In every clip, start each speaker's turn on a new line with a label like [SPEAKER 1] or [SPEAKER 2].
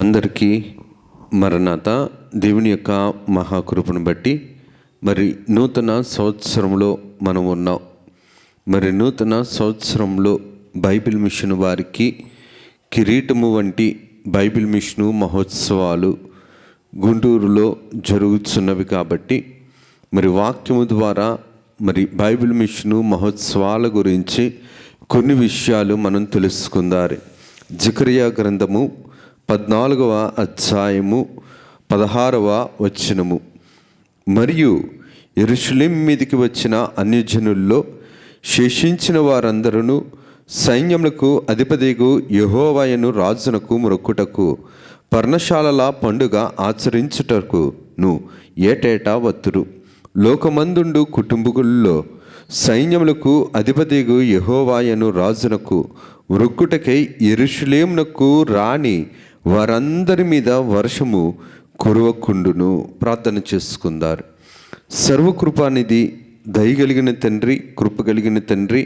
[SPEAKER 1] అందరికీ మరణాత. దేవుని యొక్క మహాకృపను బట్టి మరి నూతన సంవత్సరంలో మనం ఉన్నాం. మరి నూతన సంవత్సరంలో బైబిల్ మిషన్ వారికి కిరీటము వంటి బైబిల్ మిషను మహోత్సవాలు గుంటూరులో జరుగుతున్నవి కాబట్టి మరి వాక్యము ద్వారా మరి బైబిల్ మిషను మహోత్సవాల గురించి కొన్ని విషయాలు మనం తెలుసుకుందారు. జకరియా గ్రంథము 14వ అధ్యాయము 16వ వచనము. మరియు యెరూషలేము మీదికి వచ్చిన అన్యజనుల్లో శేషించిన వారందరూ సైన్యములకు అధిపతిగు యెహోవాయను రాజునకు మొక్కుటకు పర్ణశాలల పండుగ ఆచరించుటకును ఏటేటా వత్తురు. లోకమందుండు కుటుంబకుల్లో సైన్యములకు అధిపతిగు యెహోవాయను రాజునకు మొక్కుటకై యెరూషలేమునకు రాని వారందరి మీద వర్షము కురవకుండును. ప్రార్థన చేసుకుందారు. సర్వకృపానిధి, దయగలిగిన తండ్రి, కృప కలిగిన తండ్రి,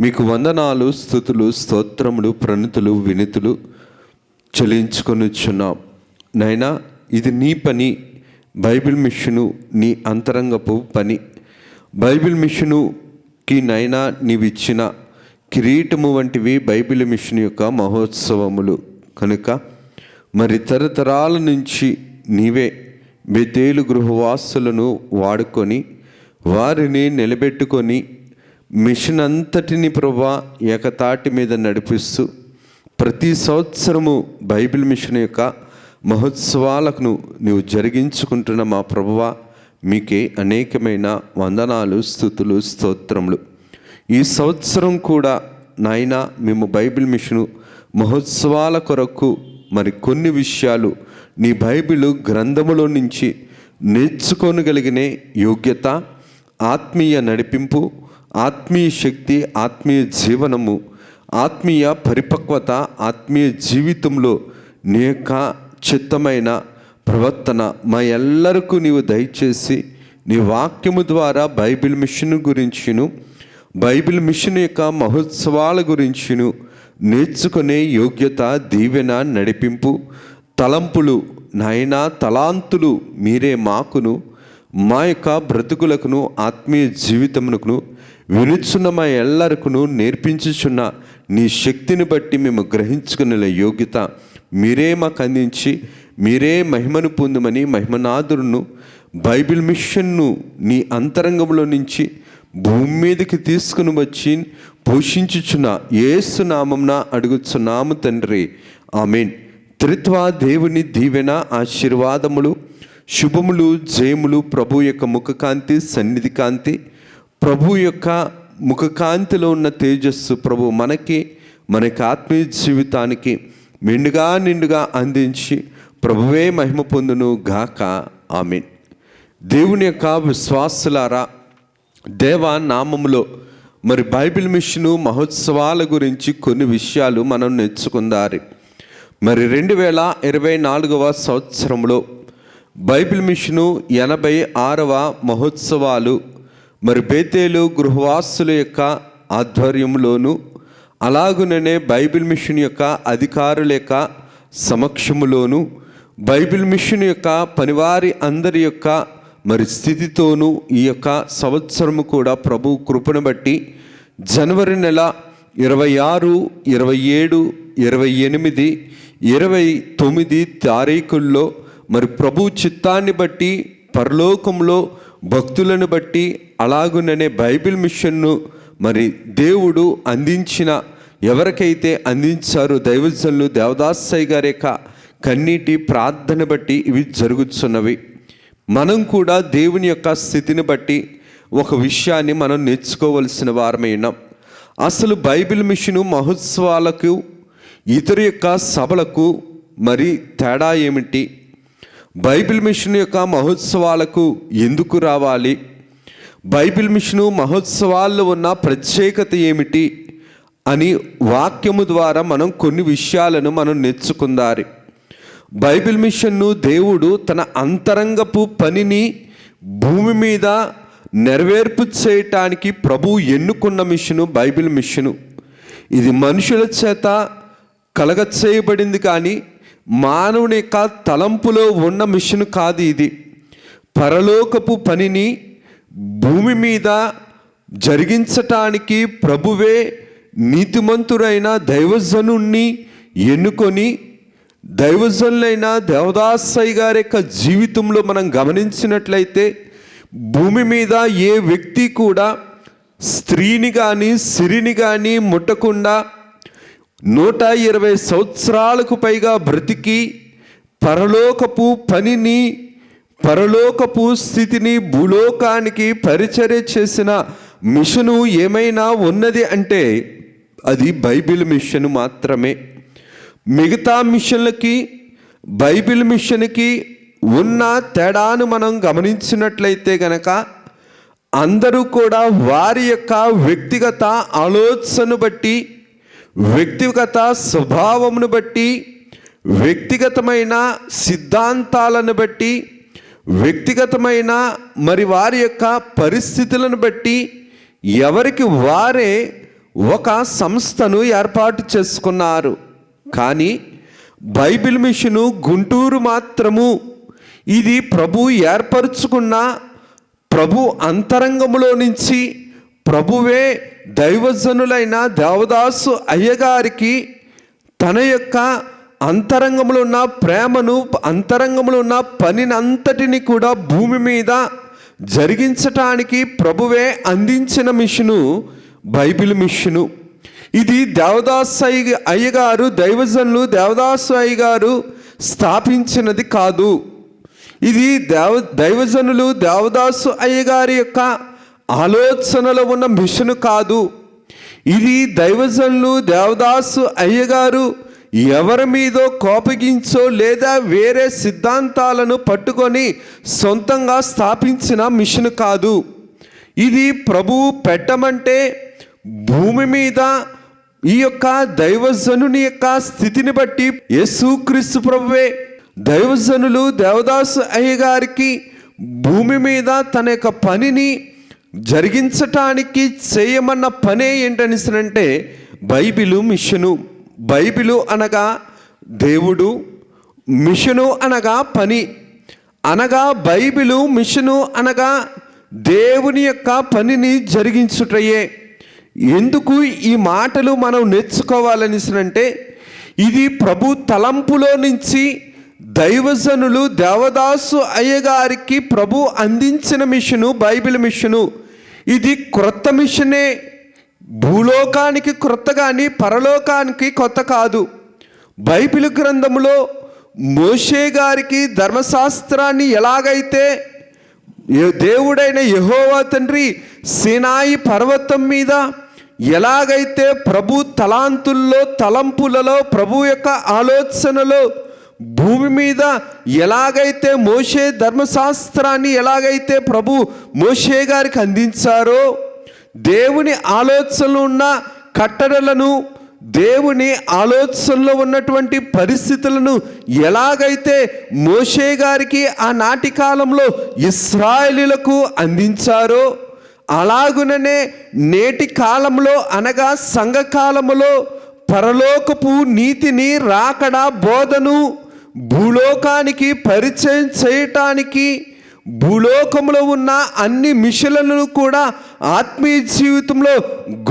[SPEAKER 1] మీకు వందనాలు, స్తుతులు, స్తోత్రములు, ప్రణతులు, వినతులు చెల్లించుకొనుచున్నాం. నైనా ఇది నీ పని. బైబిల్ మిషను నీ అంతరంగపు పని. బైబిల్ మిషనుకి నైనా నీవిచ్చిన కిరీటము వంటివి బైబిల్ మిషన్ యొక్క మహోత్సవములు కనుక మరి తరతరాల నుంచి నీవే బెతేలు గృహవాసులను వాడుకొని వారిని నిలబెట్టుకొని మిషన్ అంతటిని ప్రభువా ఏకతాటి మీద నడిపిస్తూ ప్రతి సంవత్సరము బైబిల్ మిషన్ యొక్క మహోత్సవాలకు నీవు జరిగించుకుంటున్న మా ప్రభువా మీకే అనేకమైన వందనాలు, స్తుతులు, స్తోత్రములు. ఈ సంవత్సరం కూడా నాయనా మేము బైబిల్ మిషను మహోత్సవాల కొరకు మరి కొన్ని విషయాలు నీ బైబిల్ గ్రంథములో నుంచి నేర్చుకోగలిగిన యోగ్యత, ఆత్మీయ నడిపింపు, ఆత్మీయ శక్తి, ఆత్మీయ జీవనము, ఆత్మీయ పరిపక్వత, ఆత్మీయ జీవితంలో నీ యొక్క చిత్తమైన ప్రవర్తన మా ఎల్లరికూ నీవు దయచేసి నీ వాక్యము ద్వారా బైబిల్ మిషన్ గురించిను బైబిల్ మిషన్ యొక్క మహోత్సవాల గురించిను నేర్చుకునే యోగ్యత, దీవెన, నడిపింపు, తలంపులు నాయనా తలాంతులు మీరే మాకును మా యొక్క బ్రతుకులకును ఆత్మీయ జీవితమునకును వినుచున్న మా ఎల్లరికును నేర్పించుచున్న నీ శక్తిని బట్టి మేము గ్రహించుకునే యోగ్యత మీరే మాకు అందించి మీరే మహిమను పొందుమని మహిమనాథులను బైబిల్ మిషన్ను నీ అంతరంగంలో నుంచి భూమి మీదకి తీసుకుని వచ్చి పోషించుచున్న యేసు నామమున అడుగుచున్నాము తండ్రి, ఆమేన్. త్రిత్వ దేవుని దీవెన, ఆశీర్వాదములు, శుభములు, జయములు, ప్రభు యొక్క ముఖకాంతి, సన్నిధి కాంతి, ప్రభు యొక్క ముఖకాంతిలో ఉన్న తేజస్సు ప్రభు మనకి ఆత్మీయ జీవితానికి మెండుగా నిండుగా అందించి ప్రభువే మహిమ పొందును గాక, ఆమేన్. దేవుని యొక్క విశ్వాసులారా, దేవా నామములో మరి బైబిల్ మిషను మహోత్సవాల గురించి కొన్ని విషయాలు మనం నేర్చుకుందారు. మరి 2024వ సంవత్సరంలో బైబిల్ మిషను 86వ మహోత్సవాలు మరి బేతేలు గృహవాసుల యొక్క ఆధ్వర్యంలోను అలాగుననే బైబిల్ మిషన్ యొక్క అధికారుల యొక్క సమక్షములోను బైబిల్ మిషన్ యొక్క పనివారి అందరి యొక్క మరి స్థితితోనూ ఈ యొక్క సంవత్సరము కూడా ప్రభు కృపను బట్టి జనవరి నెల 26, 27, 28, 29 తారీఖుల్లో మరి ప్రభు చిత్తాన్ని బట్టి పరలోకంలో భక్తులను బట్టి అలాగుననే బైబిల్ మిషన్ను మరి దేవుడు అందించిన ఎవరికైతే అందించారో దైవజనులు దేవదాసయ్య గారి యొక్క కన్నీటి ప్రార్థన బట్టి ఇవి జరుగుతున్నవి. మనం కూడా దేవుని యొక్క స్థితిని బట్టి ఒక విషయాన్ని మనం నేర్చుకోవలసిన వారమై ఉన్నాం. అసలు బైబిల్ మిషను మహోత్సవాలకు ఇతర యొక్క సభలకు మరి తేడా ఏమిటి? బైబిల్ మిషన్ యొక్క మహోత్సవాలకు ఎందుకు రావాలి? బైబిల్ మిషను మహోత్సవాల్లో ఉన్న ప్రత్యేకత ఏమిటి అని వాక్యము ద్వారా మనం కొన్ని విషయాలను మనం నేర్చుకుందారు. బైబిల్ మిషన్ను దేవుడు తన అంతరంగపు పనిని భూమి మీద నెరవేర్పు చేయటానికి ప్రభువు ఎన్నుకున్న మిషను బైబిల్ మిషను. ఇది మనుషుల చేత కలగ చేయబడింది కానీ మానవుని యొక్క తలంపులో ఉన్న మిషన్ కాదు. ఇది పరలోకపు పనిని భూమి మీద జరిగించటానికి ప్రభువే నీతిమంతుడైన దైవజనుణ్ణి ఎన్నుకొని, దైవజనులైన దేవదాసయ్య గారి యొక్క జీవితంలో మనం గమనించినట్లయితే భూమి మీద ఏ వ్యక్తి కూడా స్త్రీని కానీ సిరిని కానీ ముట్టకుండా 120 సంవత్సరాలకు పైగా బ్రతికి పరలోకపు పనిని, పరలోకపు స్థితిని భూలోకానికి పరిచర్య చేసిన మిషను ఏమైనా ఉన్నది అంటే అది బైబిల్ మిషన్ మాత్రమే. మిగతా మిషన్లకి బైబిల్ మిషన్కి ఉన్న తేడాను మనం గమనించినట్లయితే గనక అందరూ కూడా వారి యొక్క వ్యక్తిగత ఆలోచనను బట్టి, వ్యక్తిగత స్వభావమును బట్టి, వ్యక్తిగతమైన సిద్ధాంతాలను బట్టి, వ్యక్తిగతమైన మరి వారి యొక్క పరిస్థితులను బట్టి ఎవరికి వారే ఒక సంస్థను ఏర్పాటు చేసుకున్నారు. కానీ బైబిల్ మిషను గుంటూరు మాత్రము ఇది ప్రభు ఏర్పరచుకున్న, ప్రభు అంతరంగములో నుంచి ప్రభువే దైవజనులైన దేవదాసు అయ్యగారికి తన యొక్క అంతరంగంలో ఉన్న ప్రేమను, అంతరంగంలో ఉన్న పనినంతటిని కూడా భూమి మీద జరిగించటానికి ప్రభువే అందించిన మిషను బైబిల్ మిషను. ఇది దేవదాసు అయ్యగారు, దైవజనులు దేవదాసు అయ్యగారు స్థాపించినది కాదు. ఇది దైవజనులు దేవదాసు అయ్యగారి యొక్క ఆలోచనలో ఉన్న మిషను కాదు. ఇది దైవజనులు దేవదాసు అయ్యగారు ఎవరి మీదో కోపగించో లేదా వేరే సిద్ధాంతాలను పట్టుకొని సొంతంగా స్థాపించిన మిషన్ కాదు. ఇది ప్రభువు పెట్టమంటే భూమి మీద ఈ యొక్క దైవజనుని యొక్క స్థితిని బట్టి యేసుక్రీస్తు ప్రభువే దైవజనులు దేవదాసు అయ్యగారికి భూమి మీద తన యొక్క పనిని జరిగించటానికి చేయమన్న పనే ఏంటనిసనంటే బైబిలు మిషను. బైబిలు అనగా దేవుడు, మిషను అనగా పని. అనగా బైబిలు మిషను అనగా దేవుని యొక్క పనిని జరిగించుటయే. ఎందుకు ఈ మాటలు మనం నేర్చుకోవాలనిసనంటే ఇది ప్రభు తలంపులో నుంచి దైవజనులు దేవదాసు అయ్యగారికి ప్రభు అందించిన మిషను బైబిల్ మిషను. ఇది క్రొత్త మిషనే. భూలోకానికి క్రొత్త కానీ పరలోకానికి కొత్త కాదు. బైబిల్ గ్రంథంలో మోషే గారికి ధర్మశాస్త్రాన్ని ఎలాగైతే దేవుడైన యెహోవా తండ్రి సీనాయి పర్వతం మీద ఎలాగైతే ప్రభు తలాంతుల్లో, తలంపులలో, ప్రభు యొక్క ఆలోచనలో భూమి మీద ఎలాగైతే మోషే ధర్మశాస్త్రాన్ని ఎలాగైతే ప్రభు మోషే గారికి అందించారో, దేవుని ఆలోచనలు ఉన్న కట్టడలను, దేవుని ఆలోచనలో ఉన్నటువంటి పరిస్థితులను ఎలాగైతే మోషే గారికి ఆనాటి కాలంలో ఇశ్రాయేలీయులకు అందించారో, అలాగుననే నేటి కాలంలో అనగా సంఘకాలములో పరలోకపు నీతిని, రాకడ బోధను భూలోకానికి పరిచయం చేయటానికి భూలోకంలో ఉన్న అన్ని మిషన్లను కూడా ఆత్మీయ జీవితంలో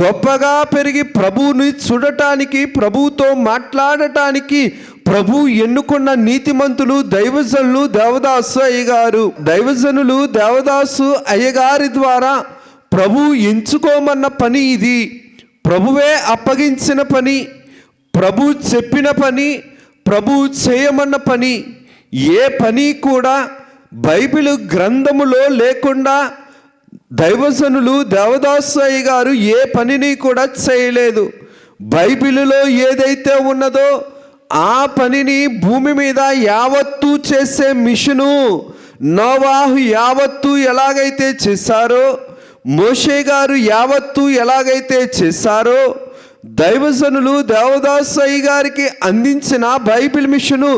[SPEAKER 1] గొప్పగా పెరిగి ప్రభువుని చూడటానికి, ప్రభువుతో మాట్లాడటానికి ప్రభు ఎన్నుకున్న నీతిమంతులు దైవజనులు దేవదాసు అయ్యగారు. దైవజనులు దేవదాసు అయ్యగారి ద్వారా ప్రభు ఎంచుకోమన్న పని ఇది. ప్రభువే అప్పగించిన పని, ప్రభు చెప్పిన పని, ప్రభు చేయమన్న పని. ఏ పని కూడా బైబిల్ గ్రంథములో లేకుండా దైవజనులు దేవదాసు అయ్యగారు ఏ పనిని కూడా చేయలేదు. బైబిలులో ఏదైతే ఉన్నదో ఆ పనిని భూమి మీద యావత్తు చేసే మిషను నోవాహు యావత్తు ఎలాగైతే చేశారో, మోషే గారు యావత్తు ఎలాగైతే చేశారో, దైవజనులు దేవదాసు అయ్యగారికి అందించిన బైబిల్ మిషను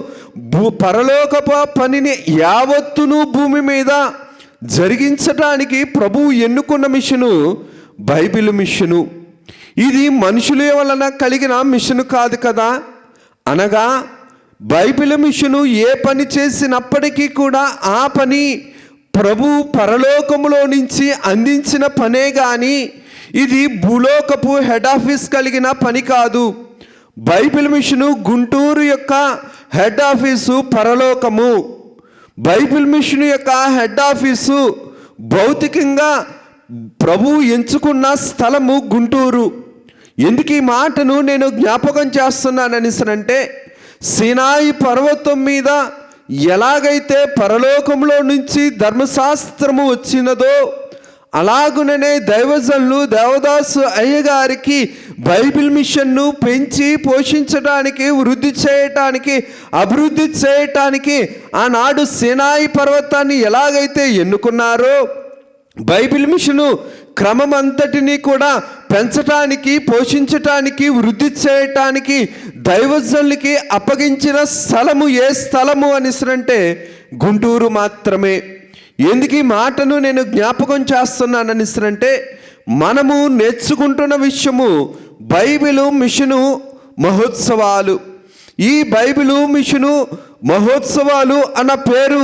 [SPEAKER 1] పరలోకపు పనిని యావత్తును భూమి మీద జరిగించడానికి ప్రభువు ఎన్నుకున్న మిషను బైబిల్ మిషను. ఇది మనుషుల వలన కలిగిన మిషను కాదు కదా. అనగా బైబిల్ మిషను ఏ పని చేసినప్పటికీ కూడా ఆ పని ప్రభు పరలోకములో నుంచి అందించిన పనే కానీ ఇది భూలోకపు హెడ్ ఆఫీస్ కలిగిన పని కాదు. బైబిల్ మిషను గుంటూరు యొక్క హెడ్ ఆఫీసు పరలోకము. బైబిల్ మిషన్ యొక్క హెడ్ ఆఫీసు భౌతికంగా ప్రభు ఎంచుకున్న స్థలము గుంటూరు. ఎందుకు ఈ మాటను నేను జ్ఞాపకం చేస్తున్నాననిసనంటే, సీనాయి పర్వతం మీద ఎలాగైతే పరలోకంలో నుంచి ధర్మశాస్త్రము వచ్చినదో అలాగుననే దైవజనులు దేవదాసు అయ్యగారికి బైబిల్ మిషన్ను పెంచి పోషించడానికి, వృద్ధి చేయటానికి, అభివృద్ధి చేయటానికి ఆనాడు సీనాయి పర్వతాన్ని ఎలాగైతే ఎన్నుకున్నారో బైబిల్ మిషను క్రమం అంతటినీ కూడా పెంచటానికి, పోషించటానికి, వృద్ధి చేయటానికి దైవజనులకి అప్పగించిన స్థలము ఏ స్థలము అనిసరంటే గుంటూరు మాత్రమే. ఎందుకు ఈ మాటను నేను జ్ఞాపకం చేస్తున్నాననిసరంటే, మనము నేర్చుకుంటున్న విషయము బైబిలు మిషను మహోత్సవాలు. ఈ బైబిలు మిషను మహోత్సవాలు అన్న పేరు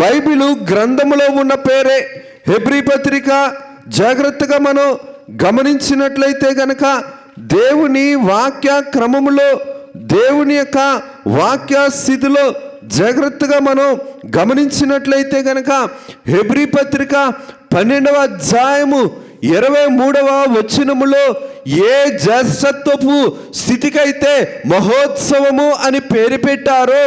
[SPEAKER 1] బైబిలు గ్రంథములో ఉన్న పేరే. హెబ్రీ పత్రిక జాగ్రత్తగా మనం గమనించినట్లయితే గనక దేవుని వాక్య క్రమములో, దేవుని యొక్క వాక్య స్థితిలో జాగ్రత్తగా మనం గమనించినట్లయితే గనక హెబ్రీ పత్రిక 12వ అధ్యాయము 23వ వచనములో ఏ జ్యేష్ఠత్వపు స్థితికైతే మహోత్సవము అని పేరు పెట్టారో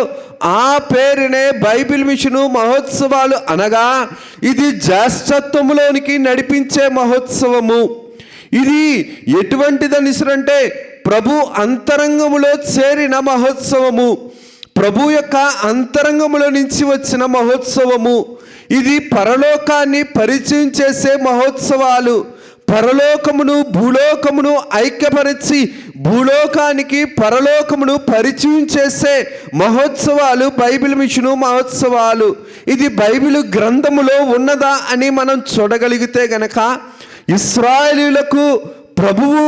[SPEAKER 1] ఆ పేరునే బైబిల్ మిషను మహోత్సవాలు అనగా ఇది జ్యేష్ఠత్వములోనికి నడిపించే మహోత్సవము. ఇది ఎటువంటిదనిసరంటే ప్రభు అంతరంగములో చేరిన మహోత్సవము, ప్రభు యొక్క అంతరంగములో నుంచి వచ్చిన మహోత్సవము. ఇది పరలోకాన్ని పరిచయం చేసే మహోత్సవాలు. పరలోకమును భూలోకమును ఐక్యపరిచి భూలోకానికి పరలోకమును పరిచయం చేసే మహోత్సవాలు బైబిల్ మిషను మహోత్సవాలు. ఇది బైబిల్ గ్రంథములో ఉన్నదా అని మనం చూడగలిగితే గనక ఇశ్రాయేలీయులకు ప్రభువు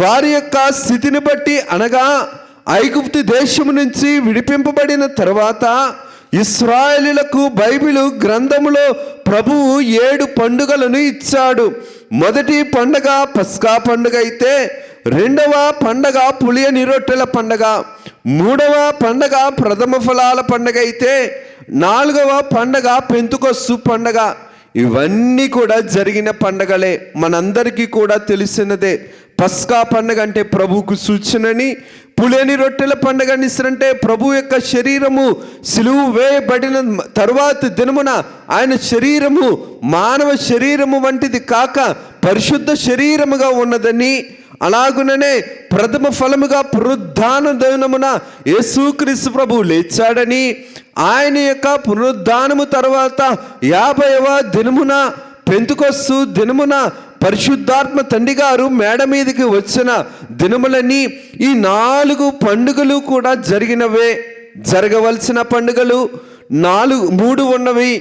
[SPEAKER 1] వారి యొక్క స్థితిని బట్టి అనగా ఐగుప్తు దేశము నుంచి విడిపింపబడిన తర్వాత ఇశ్రాయేలీయులకు బైబిలు గ్రంథములో ప్రభువు 7 పండుగలను ఇచ్చాడు. మొదటి పండగ పస్కా పండుగ అయితే, రెండవ పండగ పులియని రొట్టెల పండగ, మూడవ పండగ ప్రథమ ఫలాల పండగ అయితే, 4వ పండగ పెంతుకొస్తు పండగ. ఇవన్నీ కూడా జరిగిన పండగలే, మనందరికీ కూడా తెలిసినదే. పస్కా పండగ అంటే ప్రభువుకు సూచనని, పులియని రొట్టెల పండుగ అంటే ప్రభు యొక్క శరీరము సిలువ వేయబడిన తరువాత దినమున ఆయన శరీరము మానవ శరీరము వంటిది కాక పరిశుద్ధ శరీరముగా ఉన్నదని, అలాగుననే ప్రథమ ఫలముగా పునరుద్ధాన దినమున యేసుక్రీస్తు ప్రభు లేచాడని, ఆయన యొక్క పునరుద్ధానము తర్వాత 50వ దినమున పెంతుకొస్తు దినమున పరిశుద్ధాత్మ తండ్రి గారు మేడ మీదకి వచ్చిన దినములని, ఈ 4 పండుగలు కూడా జరిగినవే. జరగవలసిన పండుగలు 3 ఉన్నవి.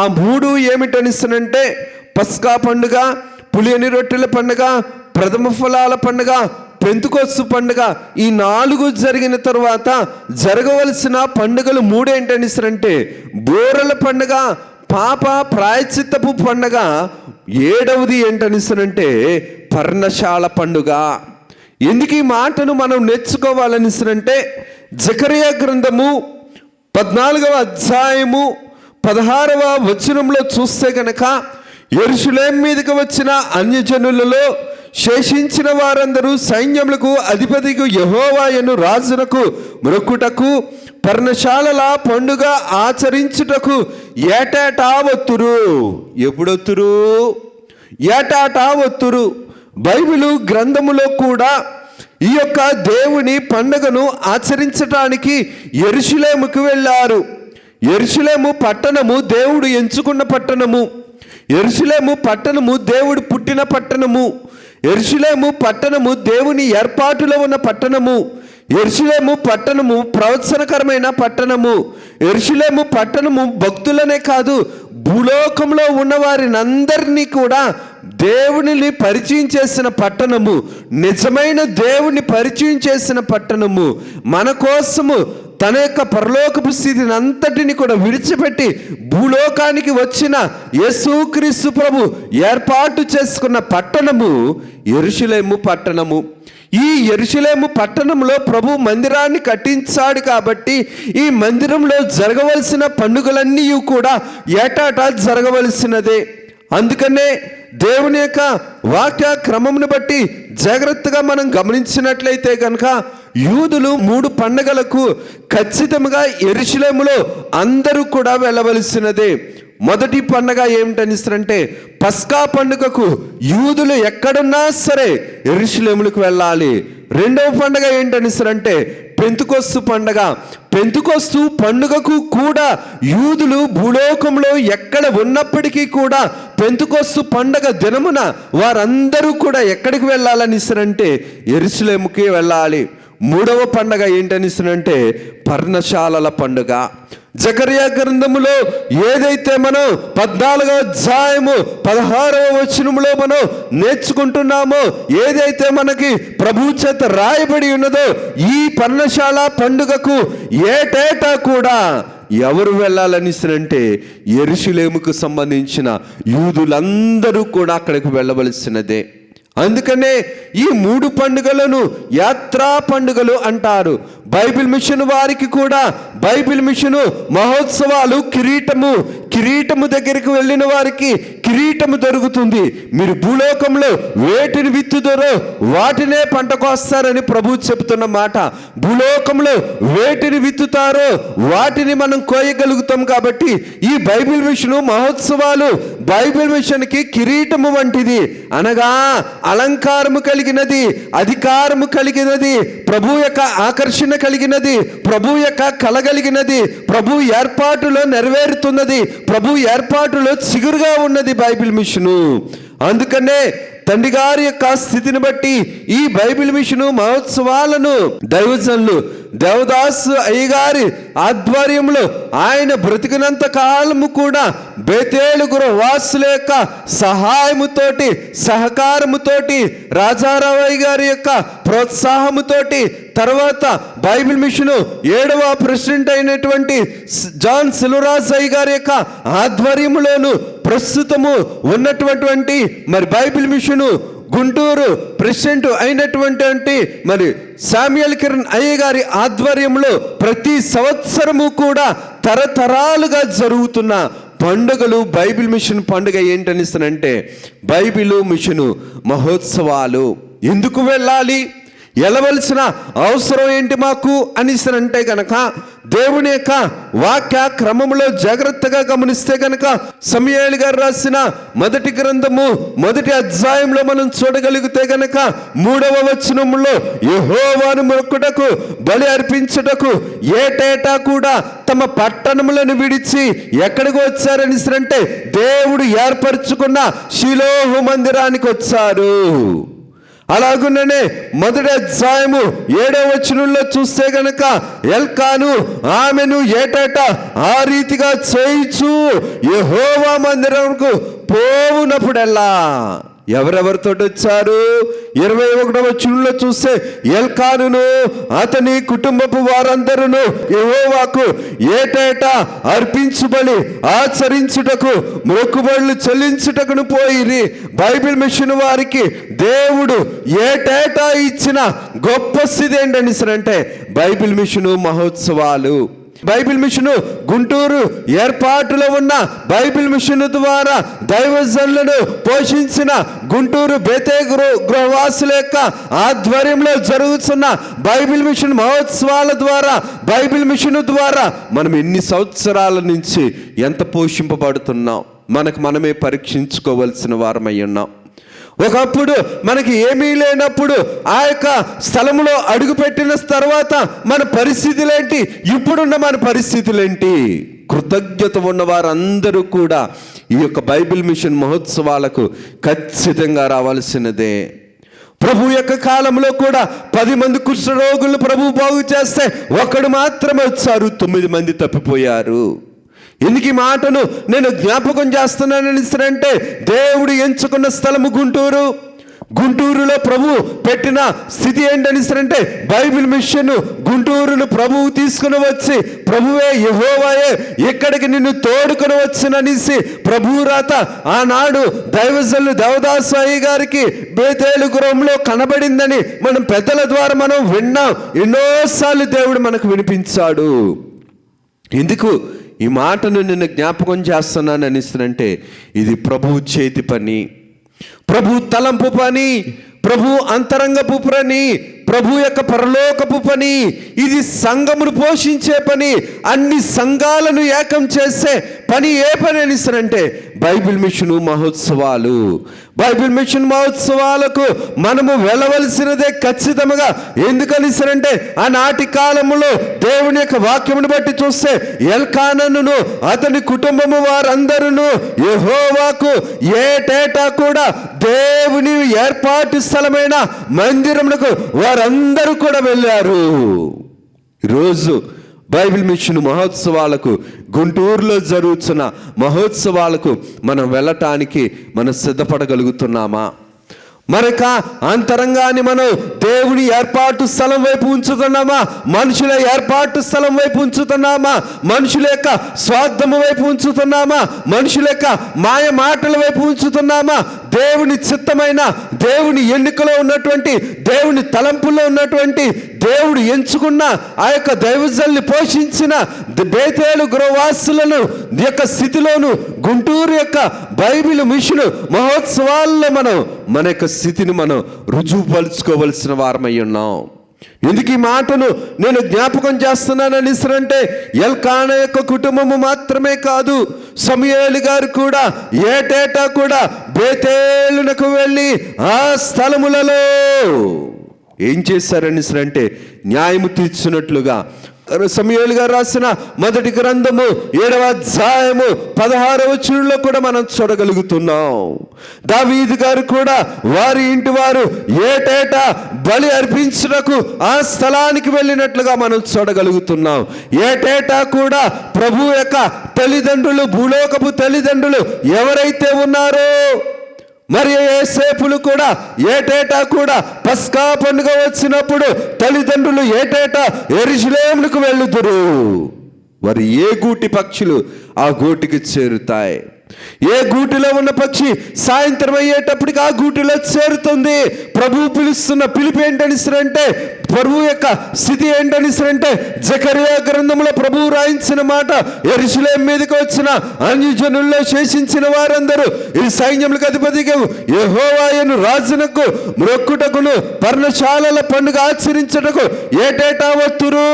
[SPEAKER 1] ఆ 3 ఏమిటనిస్తానంటే పస్కా పండుగ, పులియని రొట్టెల పండుగ, ప్రథమ ఫలాల పండుగ, పెంతుకొస్తు పండుగ. ఈ 4 జరిగిన తర్వాత జరగవలసిన పండుగలు 3 ఏంటనిస్తారంటే బూరల పండుగ, పాప ప్రాయశ్చిత్తపు పండుగ, 7వది ఏంటనిస్తానంటే పర్ణశాల పండుగ. ఎందుకు ఈ మాటను మనం నేర్చుకోవాలనిస్తానంటే జకరియా గ్రంథము 14వ అధ్యాయము 16వ వచనంలో చూస్తే గనక యెరూషలేము మీదకి వచ్చిన అన్యజనులలో శేషించిన వారందరూ సైన్యములకు అధిపతికి యెహోవాయను రాజునకు మొక్కుటకు పర్ణశాలల పండుగ ఆచరించుటకు ఏటేటా వత్తురు. ఎప్పుడొత్తురు? ఏటాటా వత్తురు. బైబిలు గ్రంథములో కూడా ఈ యొక్క దేవుని పండుగను ఆచరించడానికి యెరూషలేముకు వెళ్ళారు. యెరూషలేము పట్టణము దేవుడు ఎంచుకున్న పట్టణము. యెరూషలేము పట్టణము దేవుడు పుట్టిన పట్టణము. యెరూషలేము పట్టణము దేవుని ఏర్పాటులో ఉన్న పట్టణము. యెరూషలేము పట్టణము ప్రవచనకరమైన పట్టణము. యెరూషలేము పట్టణము భక్తులనే కాదు, భూలోకంలో ఉన్న వారినందరినీ కూడా దేవునిని పరిచయం చేసిన పట్టణము, నిజమైన దేవుని పరిచయం చేసిన పట్టణము, మన కోసము తన యొక్క పరలోకపు స్థితిని అంతటిని కూడా విడిచిపెట్టి భూలోకానికి వచ్చిన యేసుక్రీస్తు ప్రభు ఏర్పాటు చేసుకున్న పట్టణము యెరూషలేము పట్టణము. ఈ యెరూషలేము పట్టణంలో ప్రభు మందిరాన్ని కట్టించాడు కాబట్టి ఈ మందిరంలో జరగవలసిన పండుగలన్నీ కూడా ఏటాటా జరగవలసినదే. అందుకనే దేవుని యొక్క వాక్య క్రమమును బట్టి జాగ్రత్తగా మనం గమనించినట్లయితే కనుక యూదులు 3 పండుగలకు ఖచ్చితంగా యెరూషలేములో అందరూ కూడా వెళ్ళవలసినదే. మొదటి పండుగ ఏమిటనిస్తారంటే పస్కా పండుగకు యూదులు ఎక్కడున్నా సరే యెరూషలేములకు వెళ్ళాలి. రెండవ పండుగ ఏంటనిస్తారంటే పెంతెకొస్తు పండుగ. పెంతెకొస్తు పండుగకు కూడా యూదులు భూలోకంలో ఎక్కడ ఉన్నప్పటికీ కూడా పెంతెకొస్తు పండుగ దినమున వారందరూ కూడా ఎక్కడికి వెళ్ళాలనిస్తారంటే యెరూషలేముకి వెళ్ళాలి. మూడవ పండుగ ఏంటనిస్తారంటే పర్ణశాలల పండుగ. జకర్యా గ్రంథములో ఏదైతే మనం 14వ అధ్యాయము 16వ వచనములో మనం నేర్చుకుంటున్నామో, ఏదైతే మనకి ప్రభు చేత రాయబడి ఉన్నదో, ఈ పర్ణశాల పండుగకు ఏటేటా కూడా ఎవరు వెళ్ళాలనిస్తారంటే యెరూషలేముకు సంబంధించిన యూదులందరూ కూడా అక్కడికి వెళ్ళవలసినదే. అందుకనే ఈ 3 పండుగలను యాత్రా పండుగలు అంటారు. బైబిల్ మిషన్ వారికి కూడా బైబిల్ మిషను మహోత్సవాలు కిరీటము దగ్గరికి వెళ్ళిన వారికి కిరీటము దొరుకుతుంది. మీరు భూలోకంలో వేటిని విత్తుతారో వాటినే పంట కోస్తారని ప్రభు చెబుతున్న మాట. భూలోకంలో వేటిని విత్తుతారో వాటిని మనం కోయగలుగుతాం. కాబట్టి ఈ బైబిల్ మిషను మహోత్సవాలు బైబిల్ మిషన్కి కిరీటము వంటిది, అనగా అలంకారము కలిగినది, అధికారము కలిగినది, ప్రభు యొక్క ఆకర్షణ కలిగినది, ప్రభు యొక్క కలగలిగినది, ప్రభు ఏర్పాటులో నెరవేరుతున్నది, ప్రభు ఏర్పాటులో చిగురుగా ఉన్నది బైబిల్ మిషను. అందుకనే తండ్రి గారి యొక్క స్థితిని బట్టి ఈ బైబిల్ మిషను మహోత్సవాలను దైవజనులు దేవదాసు అయ్యగారి ఆధ్వర్యంలో ఆయన బ్రతికినంత కాలము కూడా బేతేలు గృహవాసుల యొక్క సహాయముతోటి సహకారముతోటి రాజారావయ్య గారి యొక్క ప్రోత్సాహముతోటి తర్వాత బైబిల్ మిషను 7వ ప్రెసిడెంట్ అయినటువంటి జాన్ సిల్వరాజ్ అయ్య గారి యొక్క ఆధ్వర్యంలోను ప్రస్తుతము ఉన్నటువంటి మరి బైబిల్ మిషను గుంటూరు ప్రెసిడెంట్ అయినటువంటి మరి శామ్యూయల్ కిరణ్ అయ్య గారి ఆధ్వర్యంలో ప్రతి సంవత్సరము కూడా తరతరాలుగా జరుగుతున్న పండుగలు బైబిల్ మిషన్ పండుగ ఏంటనిస్తానంటే బైబిల్ మిషను మహోత్సవాలు. ఎందుకు వెళ్ళాలి, వెళ్ళవలసిన అవసరం ఏంటి మాకు అనిస్తానంటే కనుక దేవుని యొక్క వాక్య క్రమంలో జాగ్రత్తగా గమనిస్తే కనుక సమూయేలు గారు రాసిన మొదటి గ్రంథము 1వ అధ్యాయంలో మనం చూడగలిగితే కనుక 3వ వచనంలో యెహోవాను మొక్కుటకు బలి అర్పించుటకు ఏటేటా కూడా తమ పట్టణములను విడిచి ఎక్కడికి వచ్చారనిస్తారంటే దేవుడు ఏర్పరచుకున్న షిలోహు మందిరానికి వచ్చారు. అలాగుననే 1వ అధ్యాయము 7వ వచనంలో చూస్తే గనక ఎల్కాను ఆమెను ఏటేటా ఆ రీతిగా చేయించు యెహోవా మందిరంకు పోవునప్పుడల్లా ఎవరెవరితో వచ్చారు? 21వ వచనంలో చూస్తే ఎల్కానును అతని కుటుంబపు వారందరూ యెహోవాకు ఏటేటా అర్పించుబలి ఆచరించుటకు మొక్కుబడులు చెల్లించుటకును పోయిరి. బైబిల్ మిషన్ వారికి దేవుడు ఏటేటా ఇచ్చిన గొప్ప స్థితి ఏంటనిసరంటే బైబిల్ మిషను మహోత్సవాలు. బైబిల్ మిషను గుంటూరు ఏర్పాటులో ఉన్న బైబిల్ మిషన్ ద్వారా దైవజనులను పోషించిన గుంటూరు గృహవాసుల యొక్క ఆధ్వర్యంలో జరుగుతున్న బైబిల్ మిషన్ మహోత్సవాల ద్వారా బైబిల్ మిషన్ ద్వారా మనం ఎన్ని సంవత్సరాల నుంచి ఎంత పోషింపబడుతున్నాం మనకు మనమే పరీక్షించుకోవలసిన వారమై ఉన్నాం. ఒకప్పుడు మనకి ఏమీ లేనప్పుడు ఆ యొక్క స్థలంలో అడుగుపెట్టిన తర్వాత మన పరిస్థితులేంటి, ఇప్పుడున్న మన పరిస్థితులేంటి? కృతజ్ఞత ఉన్న వారందరూ కూడా ఈ యొక్క బైబిల్ మిషన్ మహోత్సవాలకు ఖచ్చితంగా రావాల్సినదే. ప్రభు యొక్క కాలంలో కూడా 10 మంది కుష్ఠరోగులను ప్రభు బాగు చేస్తే ఒకడు మాత్రమే వచ్చారు, 9 మంది తప్పిపోయారు. ఎందుకు ఈ మాటను నేను జ్ఞాపకం చేస్తున్నానంటే దేవుడు ఎంచుకున్న స్థలము గుంటూరు. గుంటూరులో ప్రభు పెట్టిన స్థితి ఏంటనిస్తారంటే బైబిల్ మిషన్ గుంటూరును ప్రభువు తీసుకుని వచ్చి ప్రభువే యెహోవాయే ఇక్కడికి నిన్ను తోడుకొని వచ్చిననేసి ప్రభు రాత ఆనాడు దైవజనులు దేవదాసు అయ్య గారికి బేతేలు గృహంలో కనబడిందని మనం పెద్దల ద్వారా మనం విన్నాం. ఎన్నోసార్లు దేవుడు మనకు వినిపించాడు. ఎందుకు ఈ మాటను నిన్ను జ్ఞాపకం చేస్తున్నాను అనిస్తానంటే ఇది ప్రభువు చేతి పని, ప్రభు తలంపు పని, ప్రభు అంతరంగపు పని, ప్రభు యొక్క పరలోకపు పని. ఇది సంఘమును పోషించే పని, అన్ని సంఘాలను ఏకం చేసే పని. ఏ పని అనిస్తారంటే బైబిల్ మిషన్ మహోత్సవాలు. బైబిల్ మిషన్ మహోత్సవాలకు మనము వెళ్ళవలసినదే ఖచ్చితంగా. ఎందుకనిస్తారంటే ఆనాటి కాలంలో దేవుని యొక్క వాక్యమును బట్టి చూస్తే ఎల్కానాను అతని కుటుంబము వారందరూ యెహోవాకు ఏటేటా కూడా దేవుని ఏర్పాటు స్థలమైన మందిరములకు వారందరూ కూడా వెళ్ళారు. ఈరోజు బైబిల్ మిషన్ మహోత్సవాలకు, గుంటూరులో జరుగుతున్న మహోత్సవాలకు మనం వెళ్ళటానికి మనం సిద్ధపడగలుగుతున్నామా? మరొక అంతరంగాన్ని మనం దేవుని ఏర్పాటు స్థలం వైపు ఉంచుతున్నామా? మనుషుల ఏర్పాటు స్థలం వైపు ఉంచుతున్నామా? మనుషుల యొక్క స్వార్థము వైపు ఉంచుతున్నామా? మనుషుల యొక్క మాయ మాటల వైపు ఉంచుతున్నామా? దేవుని చిత్తమైన, దేవుని ఎన్నికలో ఉన్నటువంటి, దేవుని తలంపులో ఉన్నటువంటి, దేవుడు ఎంచుకున్న ఆ యొక్క దైవజనుల్ని పోషించిన బేతేలు గృహవాసులను యొక్క స్థితిలోను గుంటూరు యొక్క బైబిల్ మిషన్ మహోత్సవాల్లో మనం మన యొక్క స్థితిని మనం రుజువుపరుచుకోవలసిన వారమై ఉన్నాం. ఎందుకు ఈ మాటను నేను జ్ఞాపకం చేస్తున్నానని అంటే ఎల్కానా యొక్క కుటుంబము మాత్రమే కాదు, సమూయేలు గారు కూడా ఏటేటా కూడా బేతేలునకు వెళ్ళి ఆ స్థలములలో ఏం చేశారని అంటే న్యాయము తీర్చినట్లుగా సమూయేలు గారు రాసిన మొదటి గ్రంథము 7వ అధ్యాయము 16వ వచనంలో కూడా మనం చూడగలుగుతున్నాం. దావీదు గారు కూడా వారి ఇంటి వారు ఏటేటా బలి అర్పించుటకు ఆ స్థలానికి వెళ్ళినట్లుగా మనం చూడగలుగుతున్నాం. ఏటేటా కూడా ప్రభు యొక్క తల్లిదండ్రులు, భూలోకపు తల్లిదండ్రులు ఎవరైతే ఉన్నారో మరి యోసేపులు కూడా ఏటేటా కూడా పస్కా పండుగ వచ్చినప్పుడు తల్లిదండ్రులు ఏటేటా యెరూషలేమునకు వెళ్ళుదురు. వారు ఏ గూటి పక్షులు ఆ గూటికి చేరుతాయి. ఏ గూటిలో ఉన్న పక్షి సాయంత్రం అయ్యేటప్పటికి ఆ గూటిలో చేరుతుంది. ప్రభువు పిలుస్తున్న పిలుపు ఏంటనిసరంటే, ప్రభు యొక్క స్థితి ఏంటనిసరంటే, జకరియా గ్రంథంలో ప్రభువు రాయించిన మాట, యెరూషలేము మీదకి వచ్చిన అన్యజనుల్లో శేషించిన వారందరూ ఈ సైన్యములకు అధిపతిగా యెహోవాయను రాజునకు మ్రొక్కుటకును పర్ణశాలల పండుగ ఆచరించుటకు ఏటేటా వత్తురు.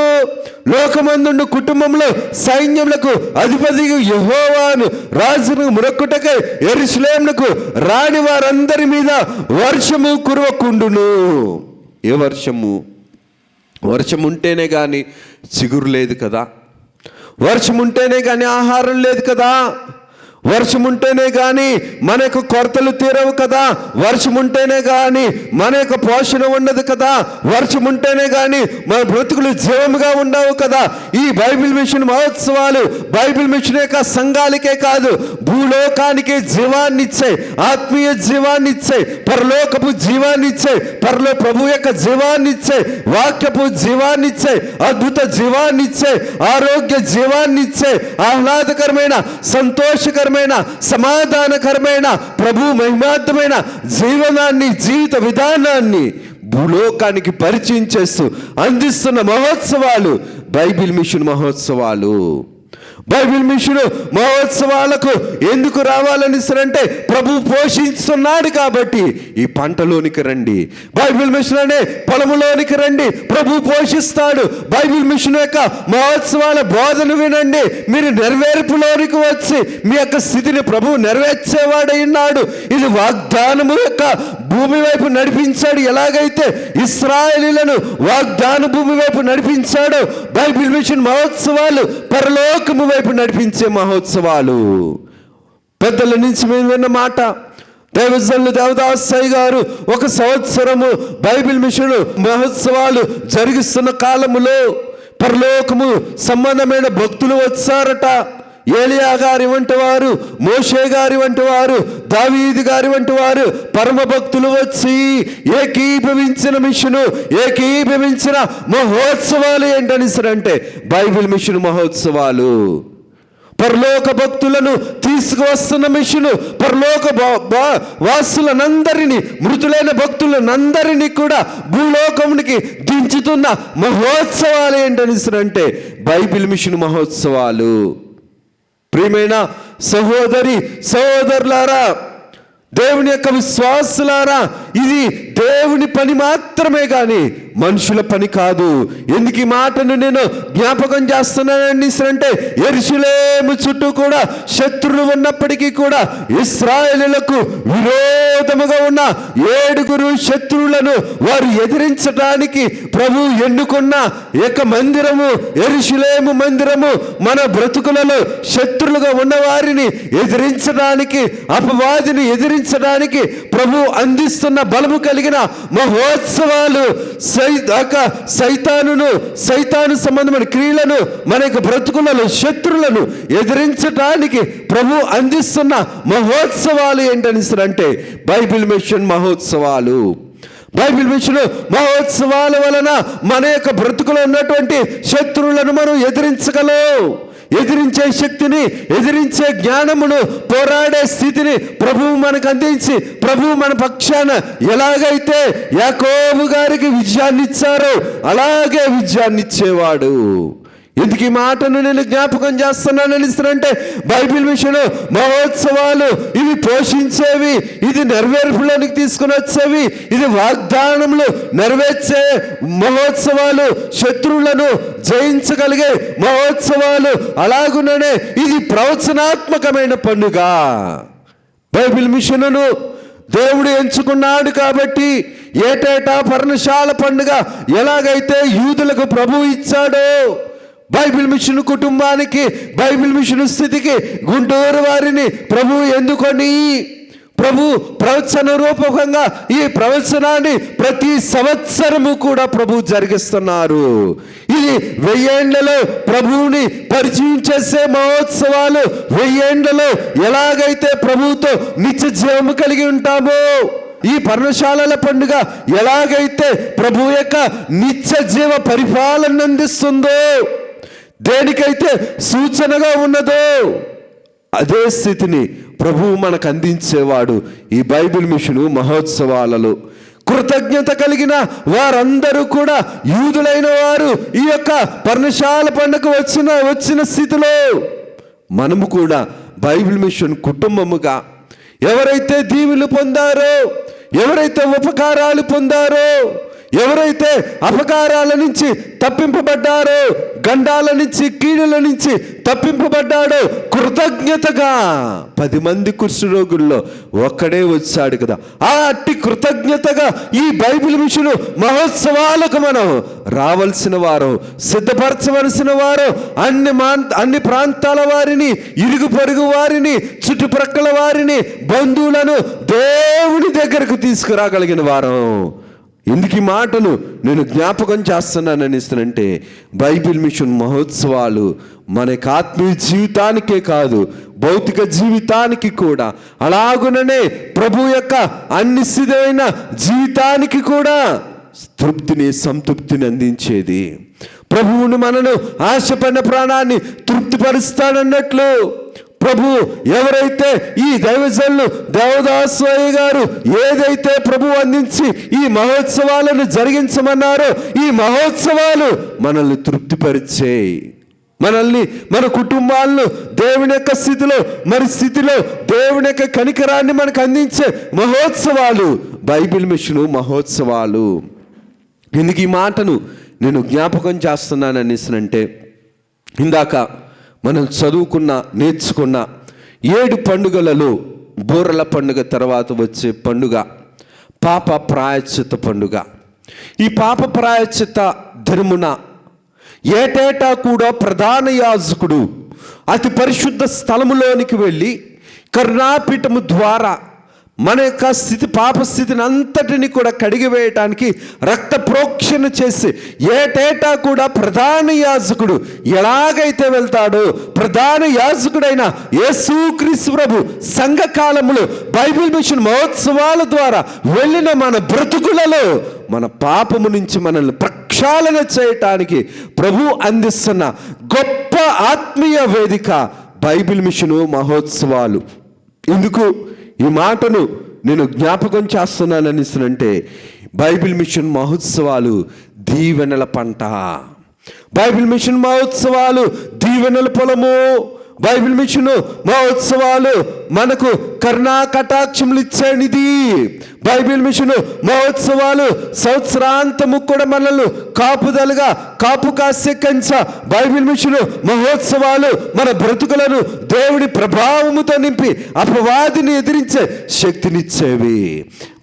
[SPEAKER 1] లోకమందుండు కుటుంబంలో సైన్యములకు అధిపతిగా యెహోవాను రాజును మ్రొక్కుటకై యెరూషలేమునకు రాని వారందరి మీద వర్షము కురవకుండును. ఏ వర్షము? వర్షం ఉంటేనే కానీ చిగురు లేదు కదా, వర్షం ఉంటేనే కానీ ఆహారం లేదు కదా, వర్షం ఉంటేనే కానీ మన యొక్క కొరతలు తీరవు కదా, వర్షం ఉంటేనే కానీ మన యొక్క పోషణ ఉండదు కదా, వర్షం ఉంటేనే కానీ మన బ్రతుకులు జీవముగా ఉండవు కదా. ఈ బైబిల్ మిషన్ మహోత్సవాలు బైబిల్ మిషన్ యొక్క సంఘాలకే కాదు, భూలోకానికి జీవాన్ని ఇచ్చే, ఆత్మీయ జీవాన్ని ఇచ్చే, పరలోకపు జీవాన్ని ఇచ్చే, ప్రభు యొక్క జీవాన్ని ఇచ్చే, వాక్యపు జీవాన్ని ఇచ్చే, అద్భుత జీవాన్ని ఇచ్చే, ఆరోగ్య జీవాన్ని ఇచ్చే, ఆహ్లాదకరమైన, సంతోషకరమైన, సమాధానకరమైన, ప్రభు మహిమార్థమైన జీవనాన్ని, జీవిత విధానాన్ని భూలోకానికి పరిచయం చేస్తూ అందిస్తున్న మహోత్సవాలు బైబిల్ మిషన్ మహోత్సవాలు. బైబిల్ మిషన్ మహోత్సవాలకు ఎందుకు రావాలని అంటే ప్రభు పోషిస్తున్నాడు కాబట్టి. ఈ పంటలోనికి రండి, బైబిల్ మిషన్ అనే పొలములోనికి రండి, ప్రభు పోషిస్తాడు. బైబిల్ మిషన్ యొక్క మహోత్సవాల బోధన వినండి, మీరు నెరవేర్పులోనికి వచ్చి మీ యొక్క స్థితిని ప్రభు నెరవేర్చేవాడై ఉన్నాడు. ఇది వాగ్దానము యొక్క భూమి వైపు నడిపించాడు. ఎలాగైతే ఇశ్రాయేలీయులను వాగ్దాన భూమి వైపు నడిపించాడో బైబిల్ మిషన్ మహోత్సవాలు పరలోకము వైపు నడిపించే మహోత్సవాలు. పెద్దల నుంచి మేము విన్న మాట, దైవజనులు దేవదాసయ్య గారు 1 సంవత్సరము బైబిల్ మిషన్ మహోత్సవాలు జరిగిస్తున్న కాలములో పరలోకము సంబంధమైన భక్తులు వచ్చారట. ఏలియా గారి వంటి వారు, మోషే గారి వంటి వారు, దావీదు గారి వంటి వారు పరమ భక్తులు వచ్చి ఏకీభవించిన మిషను, ఏకీభవించిన మహోత్సవాలు ఏంటనిసరంటే బైబిల్ మిషన్ మహోత్సవాలు. పరలోక భక్తులను తీసుకువస్తున్న మిషను, పరలోక వాసులనందరినీ, మృతులైన భక్తులనందరినీ కూడా భూలోకమునికి దించుతున్న మహోత్సవాలు ఏంటనిసరంటే బైబిల్ మిషన్ మహోత్సవాలు. ప్రియమైన సహోదరి సహోదరులారా, దేవుని యొక్క విశ్వాసులారా, ఇది దేవుని పని మాత్రమే కానీ మనుషుల పని కాదు. ఎందుకు ఈ మాటను నేను జ్ఞాపకం చేస్తున్నానండి అంటే, యెరూషలేము చుట్టూ కూడా శత్రులు ఉన్నప్పటికీ కూడా ఇశ్రాయేలులకు విరోధముగా ఉన్న 7 శత్రువులను వారు ఎదిరించడానికి ప్రభు ఎన్నుకున్న యొక్క మందిరము, యెరూషలేము మందిరము, మన బ్రతుకులలో శత్రులుగా ఉన్న వారిని ఎదిరించడానికి, అపవాదిని ఎదిరించడానికి ప్రభు అందిస్తున్న బలము కలిగిన మహోత్సవాలు. సైతాను సంబంధమైన క్రియలను, మన యొక్క బ్రతుకులలో శత్రులను ఎదిరించడానికి ప్రభు అందిస్తున్న మహోత్సవాలు ఏంటనిసరంటే బైబిల్ మిషన్ మహోత్సవాలు. బైబిల్ మిషన్ మహోత్సవాల వలన మన యొక్క బ్రతుకులో ఉన్నటువంటి శత్రువులను మనం ఎదిరించగలం. ఎదిరించే శక్తిని, ఎదిరించే జ్ఞానమును, పోరాడే స్థితిని ప్రభువు మనకు అందించి, ప్రభువు మన పక్షాన ఎలాగైతే యాకోబు గారికి విజయాన్ని ఇచ్చారో అలాగే విజయాన్ని ఇచ్చేవాడు. ఎందుకు ఈ మాటను నేను జ్ఞాపకం చేస్తున్నానని అంటే, బైబిల్ మిషన్ మహోత్సవాలు ఇవి పోషించేవి, ఇది నెరవేర్పులోనికి తీసుకుని వచ్చేవి, ఇది వాగ్దానములు నెరవేర్చే మహోత్సవాలు, శత్రువులను జయించగలిగే మహోత్సవాలు. అలాగుననే ఇది ప్రవచనాత్మకమైన పండుగ. బైబిల్ మిషన్ను దేవుడు ఎంచుకున్నాడు కాబట్టి ఏటేటా పర్ణశాల పండుగ ఎలాగైతే యూదులకు ప్రభువు ఇచ్చాడో, బైబిల్ మిషన్ కుటుంబానికి, బైబిల్ మిషన్ స్థితికి గుంటూరు వారిని ప్రభు ఎందుకొని ప్రభు ప్రవచన రూపకంగా ఈ ప్రవచనాన్ని ప్రతి సంవత్సరము కూడా ప్రభు జరిగిస్తున్నారు. ఇది 1000 ఏళ్లలో ప్రభువుని పరిచయం చేసే మహోత్సవాలు. 1000 ఏళ్లలో ఎలాగైతే ప్రభువుతో నిత్య జీవము కలిగి ఉంటామో, ఈ పర్ణశాలల పండుగ ఎలాగైతే ప్రభు యొక్క నిత్య జీవ పరిపాలన అందిస్తుందో, దేనికైతే సూచనగా ఉన్నదో అదే స్థితిని ప్రభువు మనకు అందించేవాడు ఈ బైబిల్ మిషన్ మహోత్సవాలలో. కృతజ్ఞత కలిగిన వారందరూ కూడా యూదులైన వారు ఈ యొక్క పర్ణశాల పండుగ వచ్చిన స్థితిలో మనము కూడా బైబిల్ మిషన్ కుటుంబముగా ఎవరైతే దీవెనలు పొందారో, ఎవరైతే ఉపకారాలు పొందారో, ఎవరైతే అపకారాల నుంచి తప్పింపబడ్డారో, గండాల నుంచి, కీడుల నుంచి తప్పింపబడ్డాడో, కృతజ్ఞతగా 10 మంది కుష్ఠరోగుల్లో ఒక్కడే వచ్చాడు కదా, ఆ అట్టి కృతజ్ఞతగా ఈ బైబిల్ మిషన్ మహోత్సవాలకు మనం రావాల్సిన వారు, సిద్ధపరచవలసిన వారు, అన్ని ప్రాంతాల వారిని, ఇరుగు పొరుగు వారిని, చుట్టుప్రక్కల వారిని, బంధువులను దేవుని దగ్గరకు తీసుకురాగలిగిన వారు. ఎందుకు ఈ మాటను నేను జ్ఞాపకం చేస్తున్నానని అంటే, బైబిల్ మిషన్ మహోత్సవాలు మనకు ఆత్మీయ జీవితానికే కాదు, భౌతిక జీవితానికి కూడా, అలాగుననే ప్రభు యొక్క అన్ని సిద్ధమైన జీవితానికి కూడా తృప్తిని, సంతృప్తిని అందించేది. ప్రభువును మనను ఆశపడిన ప్రాణాన్ని తృప్తిపరుస్తానన్నట్లు ప్రభు ఎవరైతే ఈ దైవజనులు దేవదాసయ్య గారు ఏదైతే ప్రభు అందించి ఈ మహోత్సవాలను జరిగించమన్నారో, ఈ మహోత్సవాలు మనల్ని తృప్తిపరిచే, మనల్ని, మన కుటుంబాలను దేవుని యొక్క స్థితిలో దేవుని యొక్క కనికరాన్ని మనకు అందించే మహోత్సవాలు బైబిల్ మిషన్ మహోత్సవాలు. ఎందుకు ఈ మాటను నేను జ్ఞాపకం చేస్తున్నానని అంటే, ఇందాక మనం నేర్చుకున్న 7 పండుగలలో బూరల పండుగ తర్వాత వచ్చే పండుగ పాప ప్రాయశ్చిత్త పండుగ. ఈ పాప ప్రాయశ్చిత్త దినమున ఏటేటా కూడా ప్రధాన యాజకుడు అతి పరిశుద్ధ స్థలములోనికి వెళ్ళి కరుణాపీఠము ద్వారా మన యొక్క స్థితి, పాప స్థితిని అంతటిని కూడా కడిగివేయటానికి రక్త ప్రోక్షణ చేసి ఏటేటా కూడా ప్రధాన యాజకుడు ఎలాగైతే వెళ్తాడో, ప్రధాన యాజకుడైన యేసుక్రీస్తు ప్రభు సంఘకాలములో బైబిల్ మిషన్ మహోత్సవాల ద్వారా వెళ్ళిన మన బ్రతుకులలో మన పాపము నుంచి మనల్ని ప్రక్షాళన చేయటానికి ప్రభు అందిస్తున్న గొప్ప ఆత్మీయ వేదిక బైబిల్ మిషను మహోత్సవాలు. ఎందుకు ఈ మాటను నేను జ్ఞాపకం చేస్తున్నానంటే, బైబిల్ మిషన్ మహోత్సవాలు దీవెనల పంట, బైబిల్ మిషన్ మహోత్సవాలు దీవెనల పొలము, బైబిల్ మిషన్ మహోత్సవాలు మనకు కరుణా కటాక్షములు ఇచ్చే నిధి, బైబిల్ మిషన్ మహోత్సవాలు సంవత్సరాంతము కూడా మనల్ని కాపుదలుగా కాపు కాసే కంచ, బైబిల్ మిషన్ మహోత్సవాలు మన బ్రతుకులను దేవుడి ప్రభావముతో నింపి అపవాదిని ఎదిరించే శక్తినిచ్చేవి.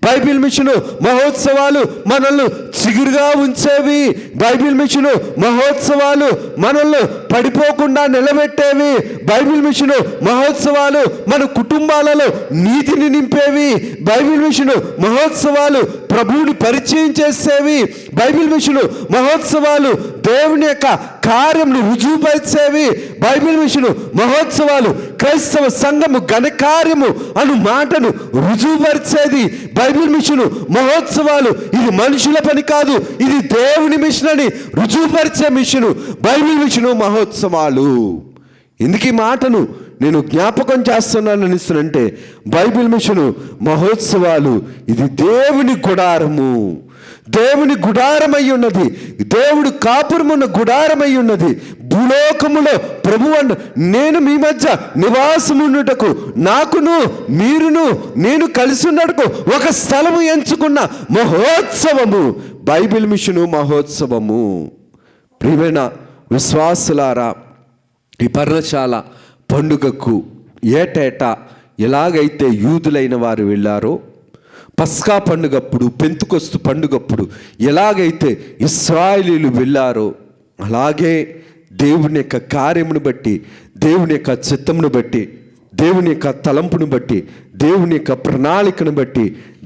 [SPEAKER 1] బైబిల్ మిషన్ మహోత్సవాలు మనల్ని చిగురుగా ఉంచేవి. బైబిల్ మిషన్ మహోత్సవాలు మనల్ని పడిపోకుండా నిలబెట్టేవి. బైబిల్ మిషన్ మహోత్సవాలు మన కుటుంబాలలో నీతిని నింపేవి. బైబిల్ మిషన్ మహోత్సవాలు ప్రభువుని పరిచయం చేసేవి. బైబిల్ మిషన్ మహోత్సవాలు దేవుని యొక్క కార్యమును రుజువుపరిచేవి. బైబిల్ మిషన్ మహోత్సవాలు క్రైస్తవ సంఘము ఘనకార్యము అను మాటను రుజువుపరిచేది. బైబిల్ మిషన్ మహోత్సవాలు ఇది మనుషుల పని కాదు, ఇది దేవుని మిషన్ అని రుజువుపరిచే మిషను బైబిల్ మిషన్ మహోత్సవాలు. ఎందుకు ఈ మాటను నేను జ్ఞాపకం చేస్తున్నానంటే, బైబిల్ మిషన్ మహోత్సవాలు ఇది దేవుని గుడారము, దేవుని గుడారమై ఉన్నది, దేవుడు కాపురమున్న గుడారమై ఉన్నది. భూలోకములో ప్రభువు నేను మీ మధ్య నివాసమున్నటకు నాకును మీరును నేను కలిసి ఉన్నటకు ఒక స్థలము ఎంచుకున్న మహోత్సవము బైబిల్ మిషను మహోత్సవము. ప్రియమైన విశ్వాసులారా, ఈ పర్ణశాల పండుగకు ఏటేటా ఎలాగైతే యూదులైన వారు వెళ్ళారో, పస్కా పండుగప్పుడు, పెంతుకొస్తు పండుగప్పుడు ఎలాగైతే ఇశ్రాయేలీయులు వెళ్ళారో, అలాగే దేవుని యొక్క కార్యమును బట్టి, దేవుని యొక్క చిత్తమును బట్టి, దేవుని యొక్క తలంపును బట్టి, దేవుని యొక్క ప్రణాళికను బట్టి,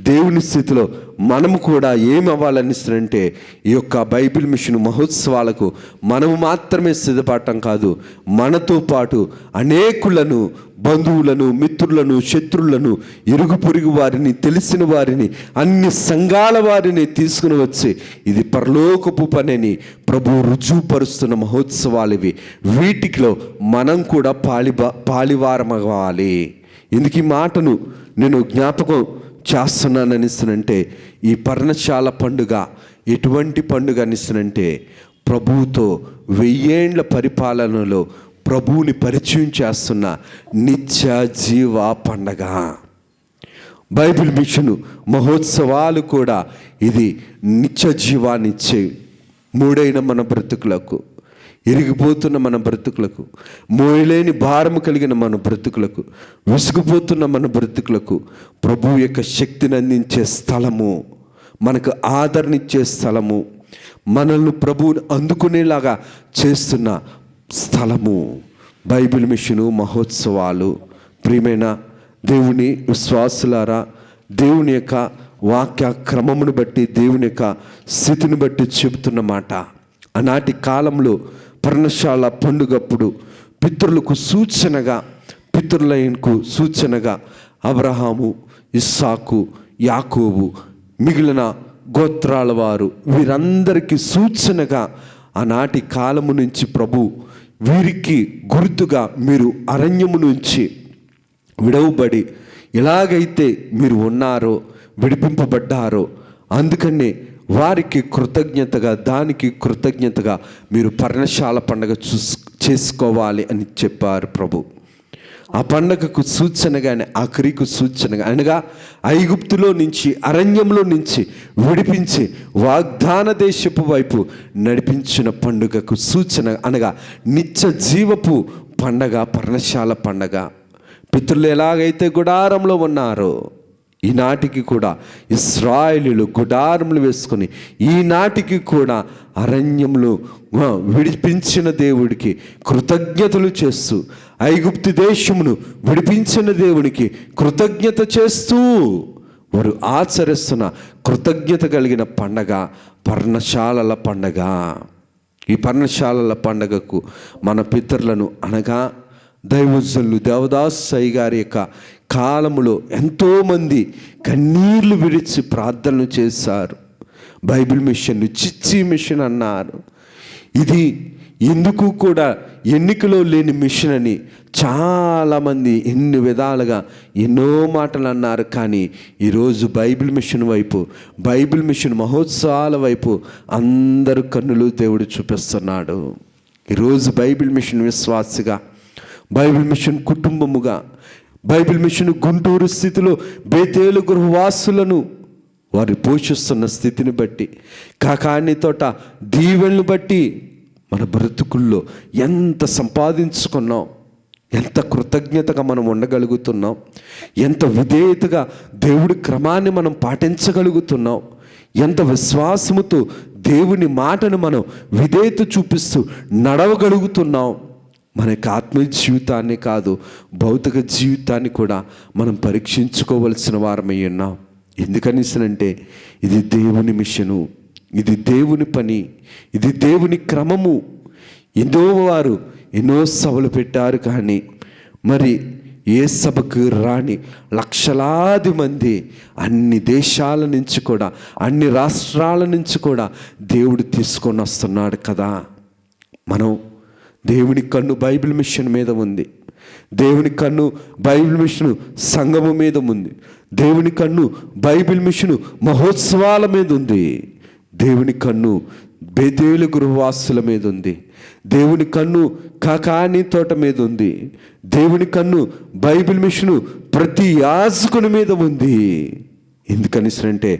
[SPEAKER 1] దేవుని స్థితిలో మనము కూడా ఏమవ్వాలనిస్తుందంటే, ఈ యొక్క బైబిల్ మిషన్ మహోత్సవాలకు మనము మాత్రమే సిద్ధపడటం కాదు, మనతో పాటు అనేకులను, బంధువులను, మిత్రులను, శత్రువులను, ఇరుగు పొరుగు వారిని, తెలిసిన వారిని, అన్ని సంఘాల వారిని తీసుకుని వచ్చి ఇది పరలోకపు పనిని ప్రభు రుజువుపరుస్తున్న మహోత్సవాలు ఇవి. వీటిలో మనం కూడా పాలివారమవ్వాలి. ఎందుకు ఈ మాటను నేను జ్ఞాపకం చేస్తున్నాననిస్తానంటే, ఈ పర్ణశాల పండుగ ఎటువంటి పండుగ అనిస్తానంటే, ప్రభువుతో 1000 ఏళ్ల పరిపాలనలో ప్రభువుని పరిచయం చేస్తున్న నిత్య జీవ పండగ. బైబిల్ మిషన్ మహోత్సవాలు కూడా ఇది నిత్య జీవాన్ని ఇచ్చే, మూడైన మన బ్రతుకులకు, ఇరిగిపోతున్న మన బ్రతుకులకు, మోయలేని భారము కలిగిన మన బ్రతుకులకు, విసుగుపోతున్న మన బ్రతుకులకు ప్రభు యొక్క శక్తిని అందించే స్థలము, మనకు ఆదరణిచ్చే స్థలము, మనల్ని ప్రభువుని అందుకునేలాగా చేస్తున్న స్థలము బైబిల్ మిషను మహోత్సవాలు. ప్రియమైన దేవుని విశ్వాసులారా, దేవుని యొక్క వాక్య క్రమమును బట్టి, దేవుని యొక్క స్థితిని బట్టి చెబుతున్న మాట, ఆనాటి కాలంలో పర్ణశాల పండుగప్పుడు పితరులకు సూచనగా, పితరులకు సూచనగా అబ్రహాము, ఇస్సాకు, యాకోబు, మిగిలిన గోత్రాల వారు వీరందరికీ సూచనగా ఆనాటి కాలము నుంచి ప్రభు వీరికి గుర్తుగా మీరు అరణ్యము నుంచి విడవబడి ఎలాగైతే మీరు ఉన్నారో, విడిపింపబడ్డారో, అందుకనే వారికి కృతజ్ఞతగా, దానికి కృతజ్ఞతగా మీరు పర్ణశాల పండుగ చేసుకోవాలి అని చెప్పారు ప్రభు. ఆ పండగకు సూచనగానే, ఆఖరికి సూచనగా, అనగా ఐగుప్తులో నుంచి, అరణ్యంలో నుంచి విడిపించి వాగ్దాన దేశపు వైపు నడిపించిన పండుగకు సూచన, అనగా నిత్య జీవపు పండగ పర్ణశాల పండగ. పితరులు ఎలాగైతే గుడారంలో ఉన్నారో, ఈనాటికి కూడా ఇశ్రాయేలీయులు గుడారములు వేసుకొని ఈనాటికి కూడా అరణ్యంలో విడిపించిన దేవుడికి కృతజ్ఞతలు చేస్తూ ఐగుప్తు దేశమును విడిపించిన దేవునికి కృతజ్ఞత చేస్తూ వారు ఆచరిస్తున్న కృతజ్ఞత కలిగిన పండగ పర్ణశాలల పండగ. ఈ పర్ణశాలల పండగకు మన పితరులను అనగా దైవజనులు దేవదాసయ్య గారి యొక్క కాలములో ఎంతోమంది కన్నీళ్లు విడిచి ప్రార్థనలు చేశారు. బైబిల్ మిషన్ చిచ్చి మిషన్ అన్నారు. ఇది ఎందుకు కూడా ఎన్నికలో లేని మిషన్ అని చాలామంది ఎన్ని విధాలుగా ఎన్నో మాటలు అన్నారు. కానీ ఈరోజు బైబిల్ మిషన్ వైపు, బైబిల్ మిషన్ మహోత్సవాల వైపు అందరూ కన్నులు దేవుడు చూపిస్తున్నాడు. ఈరోజు బైబిల్ మిషన్ విశ్వాసిగా, బైబిల్ మిషన్ కుటుంబముగా, బైబిల్ మిషన్ గుంటూరు స్థితిలో బేతేలు గృహవాసులను వారు పోషిస్తున్న స్థితిని బట్టి, కాకాని తోట దీవెనలు బట్టి మన బ్రతుకుల్లో ఎంత సంపాదించుకున్నాం, ఎంత కృతజ్ఞతగా మనం ఉండగలుగుతున్నాం, ఎంత విధేయతగా దేవుడి క్రమాన్ని మనం పాటించగలుగుతున్నాం, ఎంత విశ్వాసముతో దేవుని మాటను మనం విధేయత చూపిస్తూ నడవగలుగుతున్నాం. మన యొక్క ఆత్మీయ జీవితాన్ని కాదు, భౌతిక జీవితాన్ని కూడా మనం పరీక్షించుకోవలసిన వారమై ఉన్నాం. ఎందుకనిసనంటే ఇది దేవుని మిషను, ఇది దేవుని పని, ఇది దేవుని క్రమము. ఎన్నో వారు ఎన్నో సభలు పెట్టారు, కానీ మరి ఏ సభకు రాని లక్షలాది మంది అన్ని దేశాల నుంచి కూడా, అన్ని రాష్ట్రాల నుంచి కూడా దేవుడు తీసుకొని వస్తున్నాడు కదా. మనం దేవుని కన్ను బైబిల్ మిషన్ మీద ఉంది. దేవుని కన్ను బైబిల్ మిషన్ సంఘము మీద ఉంది. దేవుని కన్ను బైబిల్ మిషన్ మహోత్సవాల మీద ఉంది. దేవుని కన్ను బేతేలు గృహవాసుల మీద ఉంది. దేవుని కన్ను కాకాని తోట మీద ఉంది. దేవుని కన్ను బైబిల్ మిషను ప్రతి యాజకుని మీద ఉంది. ఎందుకనిసరంటే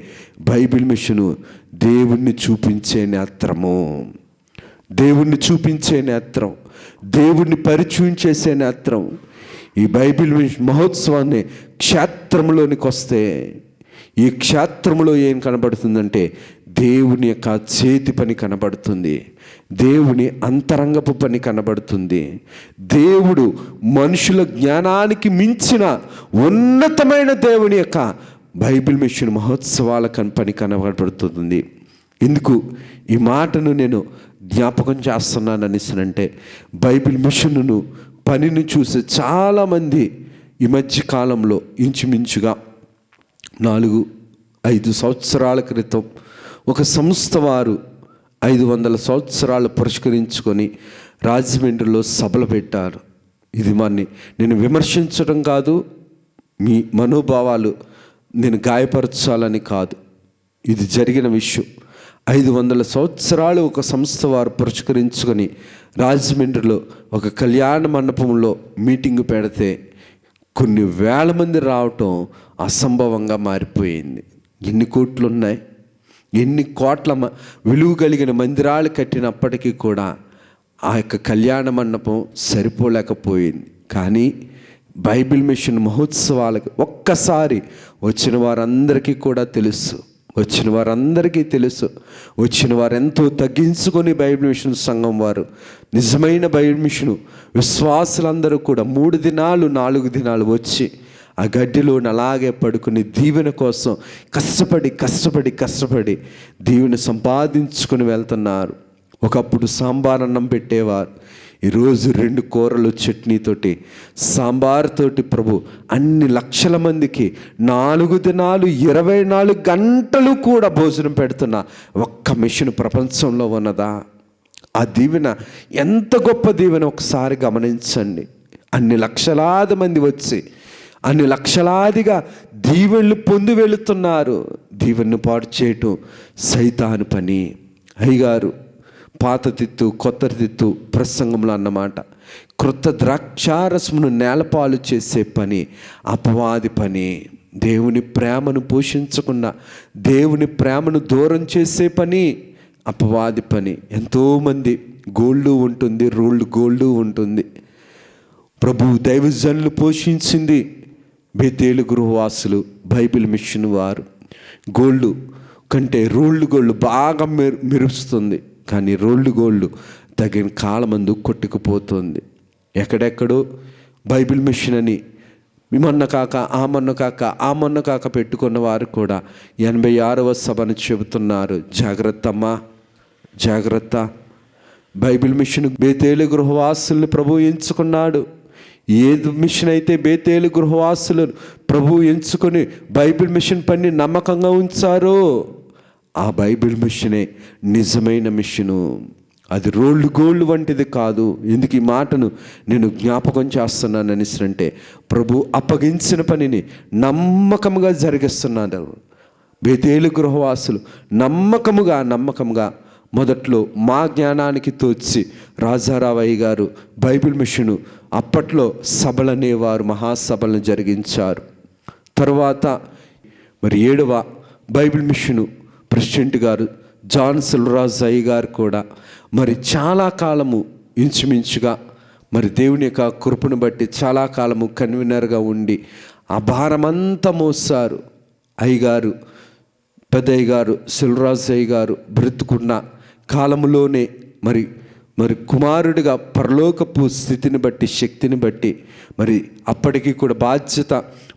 [SPEAKER 1] బైబిల్ మిషను దేవుణ్ణి చూపించే నేత్రము, దేవుణ్ణి చూపించే నేత్రం, దేవుణ్ణి పరిచయం చేసే నేత్రం. ఈ బైబిల్ మహోత్సవాన్ని క్షేత్రంలోనికి వస్తే, ఈ క్షేత్రంలో ఏం కనబడుతుందంటే దేవుని యొక్క చేతి పని కనబడుతుంది, దేవుని అంతరంగపు పని కనబడుతుంది. దేవుడు మనుషుల జ్ఞానానికి మించిన ఉన్నతమైన దేవుని యొక్క బైబిల్ మిషన్ మహోత్సవాల పని కనబడుతుంది. ఎందుకు ఈ మాటను నేను జ్ఞాపకం చేస్తున్నాననిసనంటే, బైబిల్ మిషన్ను పనిని చూసి చాలామంది ఈ మధ్య కాలంలో ఇంచుమించుగా 4-5 సంవత్సరాల క్రితం ఒక సంస్థ వారు 500 సంవత్సరాలు పురస్కరించుకొని రాజమండ్రిలో సభలు పెట్టారు. ఇది నేను విమర్శించడం కాదు, మీ మనోభావాలు నేను గాయపరచాలని కాదు, ఇది జరిగిన విషయం. 500 సంవత్సరాలు ఒక సంస్థ వారు పురస్కరించుకొని రాజమండ్రిలో ఒక కళ్యాణ మండపంలో మీటింగ్ పెడితే కొన్ని వేల మంది రావటం అసంభవంగా మారిపోయింది. ఎన్ని కోట్లు ఉన్నాయి, ఎన్ని కోట్ల విలువ కలిగిన మందిరాలు కట్టినప్పటికీ కూడా ఆ యొక్క కళ్యాణ మండపం సరిపోలేకపోయింది. కానీ బైబిల్ మిషన్ మహోత్సవాలకు ఒక్కసారి వచ్చిన వారందరికీ కూడా తెలుసు, వచ్చిన వారు ఎంతో తగ్గించుకొని బైబిల్ మిషన్ సంఘం వారు, నిజమైన బైబిల్ మిషను విశ్వాసులందరూ కూడా 3 దినాలు 4 దినాలు వచ్చి ఆ గడ్డిలో అలాగే పడుకుని దీవెన కోసం కష్టపడి దీవెన సంపాదించుకొని వెళ్తున్నారు. ఒకప్పుడు సాంబార్ అన్నం పెట్టేవారు, ఈరోజు 2 కూరలు చట్నీతోటి సాంబార్తోటి ప్రభు అన్ని లక్షల మందికి 4 దినాలు 24 గంటలు కూడా భోజనం పెడుతున్న ఒక్క మిషన్ ప్రపంచంలో ఉన్నదా? ఆ దీవెన ఎంత గొప్ప దీవెన ఒకసారి గమనించండి. అన్ని లక్షలాది మంది వచ్చి అన్ని లక్షలాదిగా దీవెనలు పొంది వెళుతున్నారు. దీవెనను పాడు చేయటం సైతాను పని. అయ్యగారు పాత తిత్తు కొత్త తిత్తు ప్రసంగంలో అన్నమాట, క్రొత్త ద్రాక్షారసమును నేలపాలు చేసే పని అపవాది పని. దేవుని ప్రేమను పోషించకుండా దేవుని ప్రేమను దూరం చేసే పని అపవాది పని. ఎంతోమంది గోల్డ్ ఉంటుంది, రోల్డ్ గోల్డ్ ఉంటుంది. ప్రభు దైవజనులు పోషించింది బేతేలు గృహవాసులు బైబిల్ మిషన్ వారు. గోల్డ్ కంటే రోల్డ్ గోల్డ్ బాగా మెరుస్తుంది, కానీ రోల్డ్ గోల్డ్ తగిన కాలమందు కొట్టుకుపోతుంది. ఎక్కడెక్కడో బైబిల్ మిషన్ అని మొన్న కాక ఆ మొన్న కాక పెట్టుకున్న వారు కూడా 86వ సభను చెబుతున్నారు. జాగ్రత్త అమ్మా, జాగ్రత్త. బైబిల్ మిషన్ బేతేలు గృహవాసులను ప్రభు ఎంచుకున్నాడు. ఏది మిషన్ అయితే బేతేలు గృహవాసులు ప్రభు ఎంచుకొని బైబిల్ మిషన్ పని నమ్మకంగా ఉంచారో ఆ బైబిల్ మిషనే నిజమైన మిషను. అది రోల్డ్ గోల్డ్ వంటిది కాదు. ఎందుకు ఈ మాటను నేను జ్ఞాపకం చేస్తున్నాను అంటే, ప్రభు అప్పగించిన పనిని నమ్మకముగా జరిగిస్తున్నాడు. బేతేలు గృహవాసులు నమ్మకముగా మొదట్లో మా జ్ఞానానికి తోచి రాజారావయ్య గారు బైబిల్ మిషను అప్పట్లో సభలనేవారు, మహాసభలను జరిగించారు. తర్వాత మరి 7వ బైబిల్ మిషను ప్రెసిడెంట్ గారు జాన్ సిల్వరాజ్ అయ్య గారు కూడా మరి చాలా కాలము ఇంచుమించుగా మరి దేవుని యొక్క కృపను బట్టి చాలా కాలము కన్వీనర్గా ఉండి ఆ భారమంతా మోసారు. అయ్యగారు, పెద్ద అయ్యగారు సిల్వరాజ్ అయ్య గారు బ్రతుకున్న కాలములోనే మరి కుమారుడిగా పరలోకపు స్థితిని బట్టి, శక్తిని బట్టి మరి అప్పటికి కూడా బాధ్యత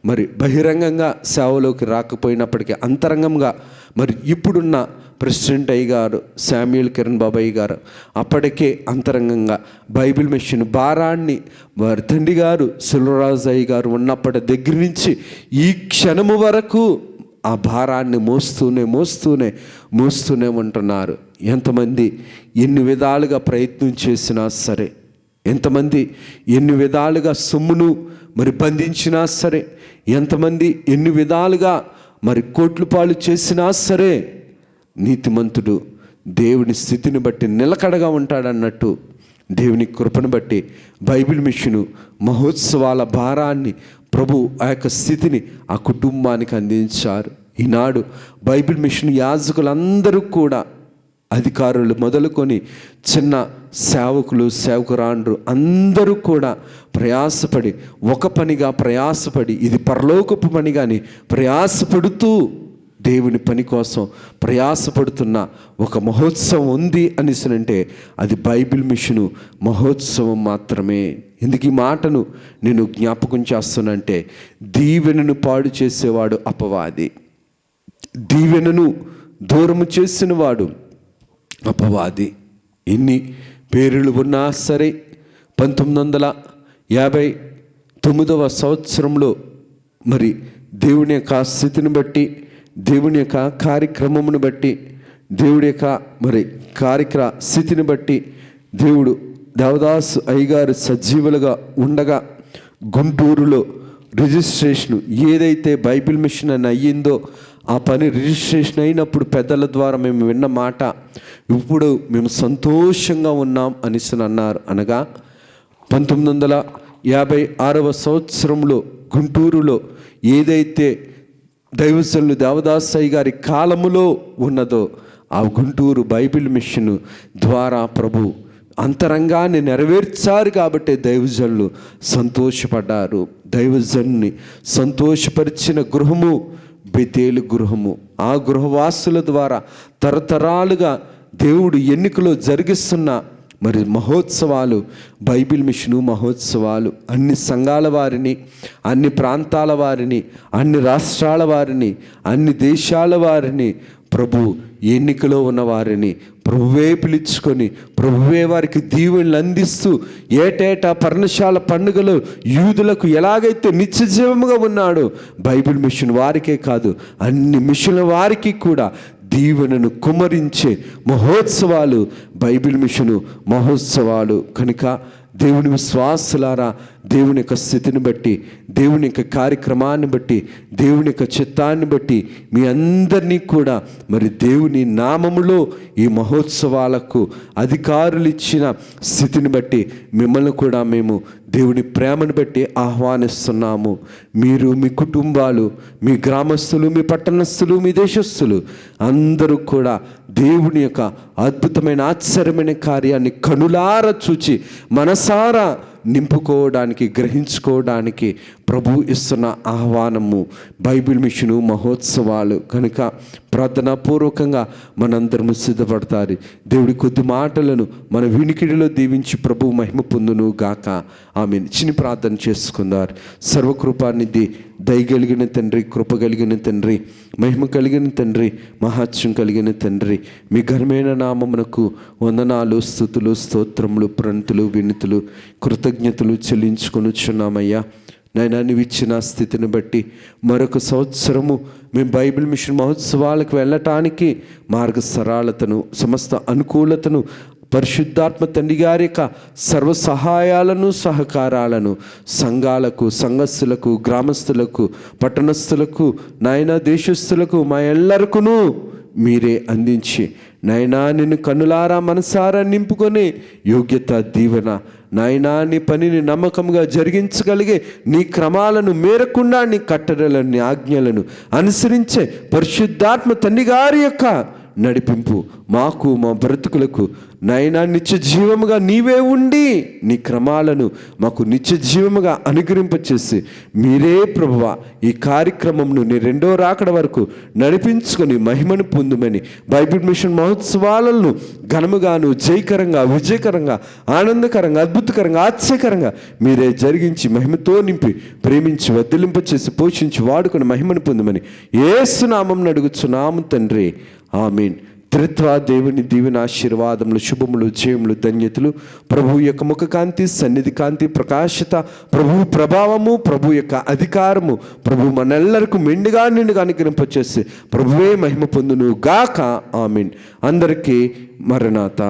[SPEAKER 1] మరి బహిరంగంగా సేవలోకి రాకపోయినప్పటికీ అంతరంగంగా మరి ఇప్పుడున్న ప్రెసిడెంట్ అయ్య గారు శామ్యూల్ కిరణ్ బాబాయ్ గారు అప్పటికే అంతరంగంగా బైబిల్ మిషన్ భారాన్ని వారి తండ్రి గారు సిల్వరాజ్ అయ్య గారు ఉన్నప్పటి దగ్గర నుంచి ఈ క్షణము వరకు ఆ భారాన్ని మోస్తూనే ఉంటున్నారు. ఎంతమంది ఎన్ని విధాలుగా ప్రయత్నం చేసినా సరే, ఎంతమంది ఎన్ని విధాలుగా సొమ్మును మరి బంధించినా సరే, ఎంతమంది ఎన్ని విధాలుగా మరి కోట్ల పాలు చేసినా సరే, నీతిమంతుడు దేవుని స్థితిని బట్టి నిలకడగా ఉంటాడన్నట్టు దేవుని కృపను బట్టి బైబిల్ మిషను మహోత్సవాల భారాన్ని ప్రభు ఆ యొక్క స్థితిని ఆ కుటుంబానికి అందించారు. ఈనాడు బైబిల్ మిషన్ యాజకులందరూ కూడా, అధికారులు మొదలుకొని చిన్న సేవకులు, సేవకురాండ్రు అందరూ కూడా ప్రయాసపడి ఒక పనిగా ప్రయాసపడి ఇది పరలోకపు పనిగాని ప్రయాసపడుతూ దేవుని పని కోసం ప్రయాసపడుతున్న ఒక మహోత్సవం ఉంది అనేసినంటే అది బైబిల్ మిషను మహోత్సవం మాత్రమే. ఎందుకు ఈ మాటను నేను జ్ఞాపకం చేస్తానంటే, దీవెనను పాడు చేసేవాడు అపవాది, దీవెనను దూరము చేసినవాడు అపవాది. ఎన్ని పేర్లు ఉన్నా సరే 1959వ సంవత్సరంలో మరి దేవుని యొక్క స్థితిని బట్టి, దేవుని యొక్క కార్యక్రమమును బట్టి, దేవుడి యొక్క మరి స్థితిని బట్టి దేవుడు దేవదాసు అయ్యగారు సజీవులుగా ఉండగా గుంటూరులో రిజిస్ట్రేషన్ ఏదైతే బైబిల్ మిషన్ అని అయ్యిందో ఆ పని రిజిస్ట్రేషన్ అయినప్పుడు పెద్దల ద్వారా మేము విన్న మాట, ఇప్పుడు మేము సంతోషంగా ఉన్నాం అనేసి అన్నారు. అనగా 1956వ సంవత్సరంలో గుంటూరులో ఏదైతే దైవజనులు దేవదాసయ్య గారి కాలములో ఉన్నదో ఆ గుంటూరు బైబిల్ మిషన్ ద్వారా ప్రభు అంతరంగాన్ని నెరవేర్చారు. కాబట్టి దైవజనులు సంతోషపడ్డారు. దైవజనుని సంతోషపరిచిన గృహము బేతేలు గృహము. ఆ గృహవాసుల ద్వారా తరతరాలుగా దేవుడు ఎన్నికలో జరిగిస్తున్న మరి మహోత్సవాలు, బైబిల్ మిషను మహోత్సవాలు అన్ని సంఘాల వారిని, అన్ని ప్రాంతాల వారిని, అన్ని రాష్ట్రాల వారిని, అన్ని దేశాల వారిని ప్రభు ఎన్నికలో ఉన్న వారిని ప్రభువే పిలుచుకొని ప్రభువే వారికి దీవెనలు అందిస్తూ ఏటేటా పర్ణశాల పండుగలో యూదులకు ఎలాగైతే నిత్యజీవముగా ఉన్నాడో బైబిల్ మిషన్ వారికే కాదు అన్ని మిషన్ల వారికి కూడా దీవెనను కుమ్మరించే మహోత్సవాలు బైబిల్ మిషను మహోత్సవాలు. కనుక దేవుని విశ్వాసులారా, దేవుని యొక్క స్థితిని బట్టి, దేవుని యొక్క కార్యక్రమాన్ని బట్టి, దేవుని యొక్క చిత్తాన్ని బట్టి మీ అందరినీ కూడా మరి దేవుని నామములో ఈ మహోత్సవాలకు అధికారులు ఇచ్చిన స్థితిని బట్టి మిమ్మల్ని కూడా మేము దేవుని ప్రేమను బట్టి ఆహ్వానిస్తున్నాము. మీరు, మీ కుటుంబాలు, మీ గ్రామస్తులు, మీ పట్టణస్థులు, మీ దేశస్థులు అందరూ కూడా దేవుని యొక్క అద్భుతమైన ఆశ్చర్యమైన కార్యాన్ని కనులారా చూచి మనసారా నింపుకోవడానికి, గ్రహించుకోవడానికి ప్రభు ఇస్తున్న ఆహ్వానము బైబిల్ మిషను మహోత్సవాలు కనుక ప్రార్థనాపూర్వకంగా మనందరము సిద్ధపడతారు. దేవుడి కొద్ది మాటలను మన వినికిడిలో దీవించి ప్రభు మహిమ పొందును గాక. ఆమె చిన్ని ప్రార్థన చేసుకుందారు. సర్వకృపానిధి, దయగలిగిన తండ్రి, కృప కలిగిన తండ్రి, మహిమ కలిగిన తండ్రి, మహాత్యం కలిగిన తండ్రి, మీ ఘనమైన నామమునకు వందనాలు, స్తుతులు, స్తోత్రములు, ప్రణతులు, వినతులు, కృతజ్ఞతలు చెల్లించుకొనుచున్నామయ్యా. నాయనా, నీవు ఇచ్చిన స్థితిని బట్టి మరొక సంవత్సరము మేము బైబిల్ మిషన్ మహోత్సవాలకు వెళ్ళటానికి మార్గ సరళతను, సమస్త అనుకూలతను, పరిశుద్ధాత్మ తండ్రి గారి యొక్క సర్వ సహాయాలను, సహకారాలను సంఘాలకు, సంఘస్థులకు, గ్రామస్తులకు, పట్టణస్థులకు, నాయనా దేశస్థులకు, మా ఎల్లరికును మీరే అందించి నాయనా నిన్ను కన్నులారా మనసారా నింపుకొని యోగ్యత, దీవెన, నాయనా నీ పనిని నమ్మకంగా జరిగించగలిగే నీ క్రమాలను మేరకుండా నీ కట్టడలను, నీ ఆజ్ఞలను అనుసరించే పరిశుద్ధాత్మ తండ్రి గారి యొక్క నడిపింపు మాకు, మా బ్రతుకులకు నాయనా నిత్య జీవముగా నీవే ఉండి నీ క్రమాలను మాకు నిత్య జీవముగా అనుగ్రహింపచేసి మీరే ప్రభువా ఈ కార్యక్రమంను నీ రెండో రాకడ వరకు నడిపించుకొని మహిమను పొందుమని బైబిల్ మిషన్ మహోత్సవాలను ఘనముగాను, జయకరంగా, విజయకరంగా, ఆనందకరంగా, అద్భుతకరంగా, ఆశ్చర్యకరంగా మీరే జరిగించి మహిమతో నింపి ప్రేమించి వర్ధిలింపచేసి పోషించి వాడుకొని మహిమను పొందుమని యేసు నామమున అడుగుచున్నాము తండ్రి. ఆమేన్. త్రిత్వ దేవుని దీవెన, ఆశీర్వాదములు, శుభములు, జయములు, ధన్యతలు, ప్రభు యొక్క ముఖకాంతి, సన్నిధి కాంతి, ప్రకాశత, ప్రభు ప్రభావము, ప్రభు యొక్క అధికారము, ప్రభు మనెల్లరకు మెండుగా నిండుగా అనుగ్రహింపచేసి ప్రభువే మహిమ పొందును గాక. ఆమేన్. అందరికీ మరణాత.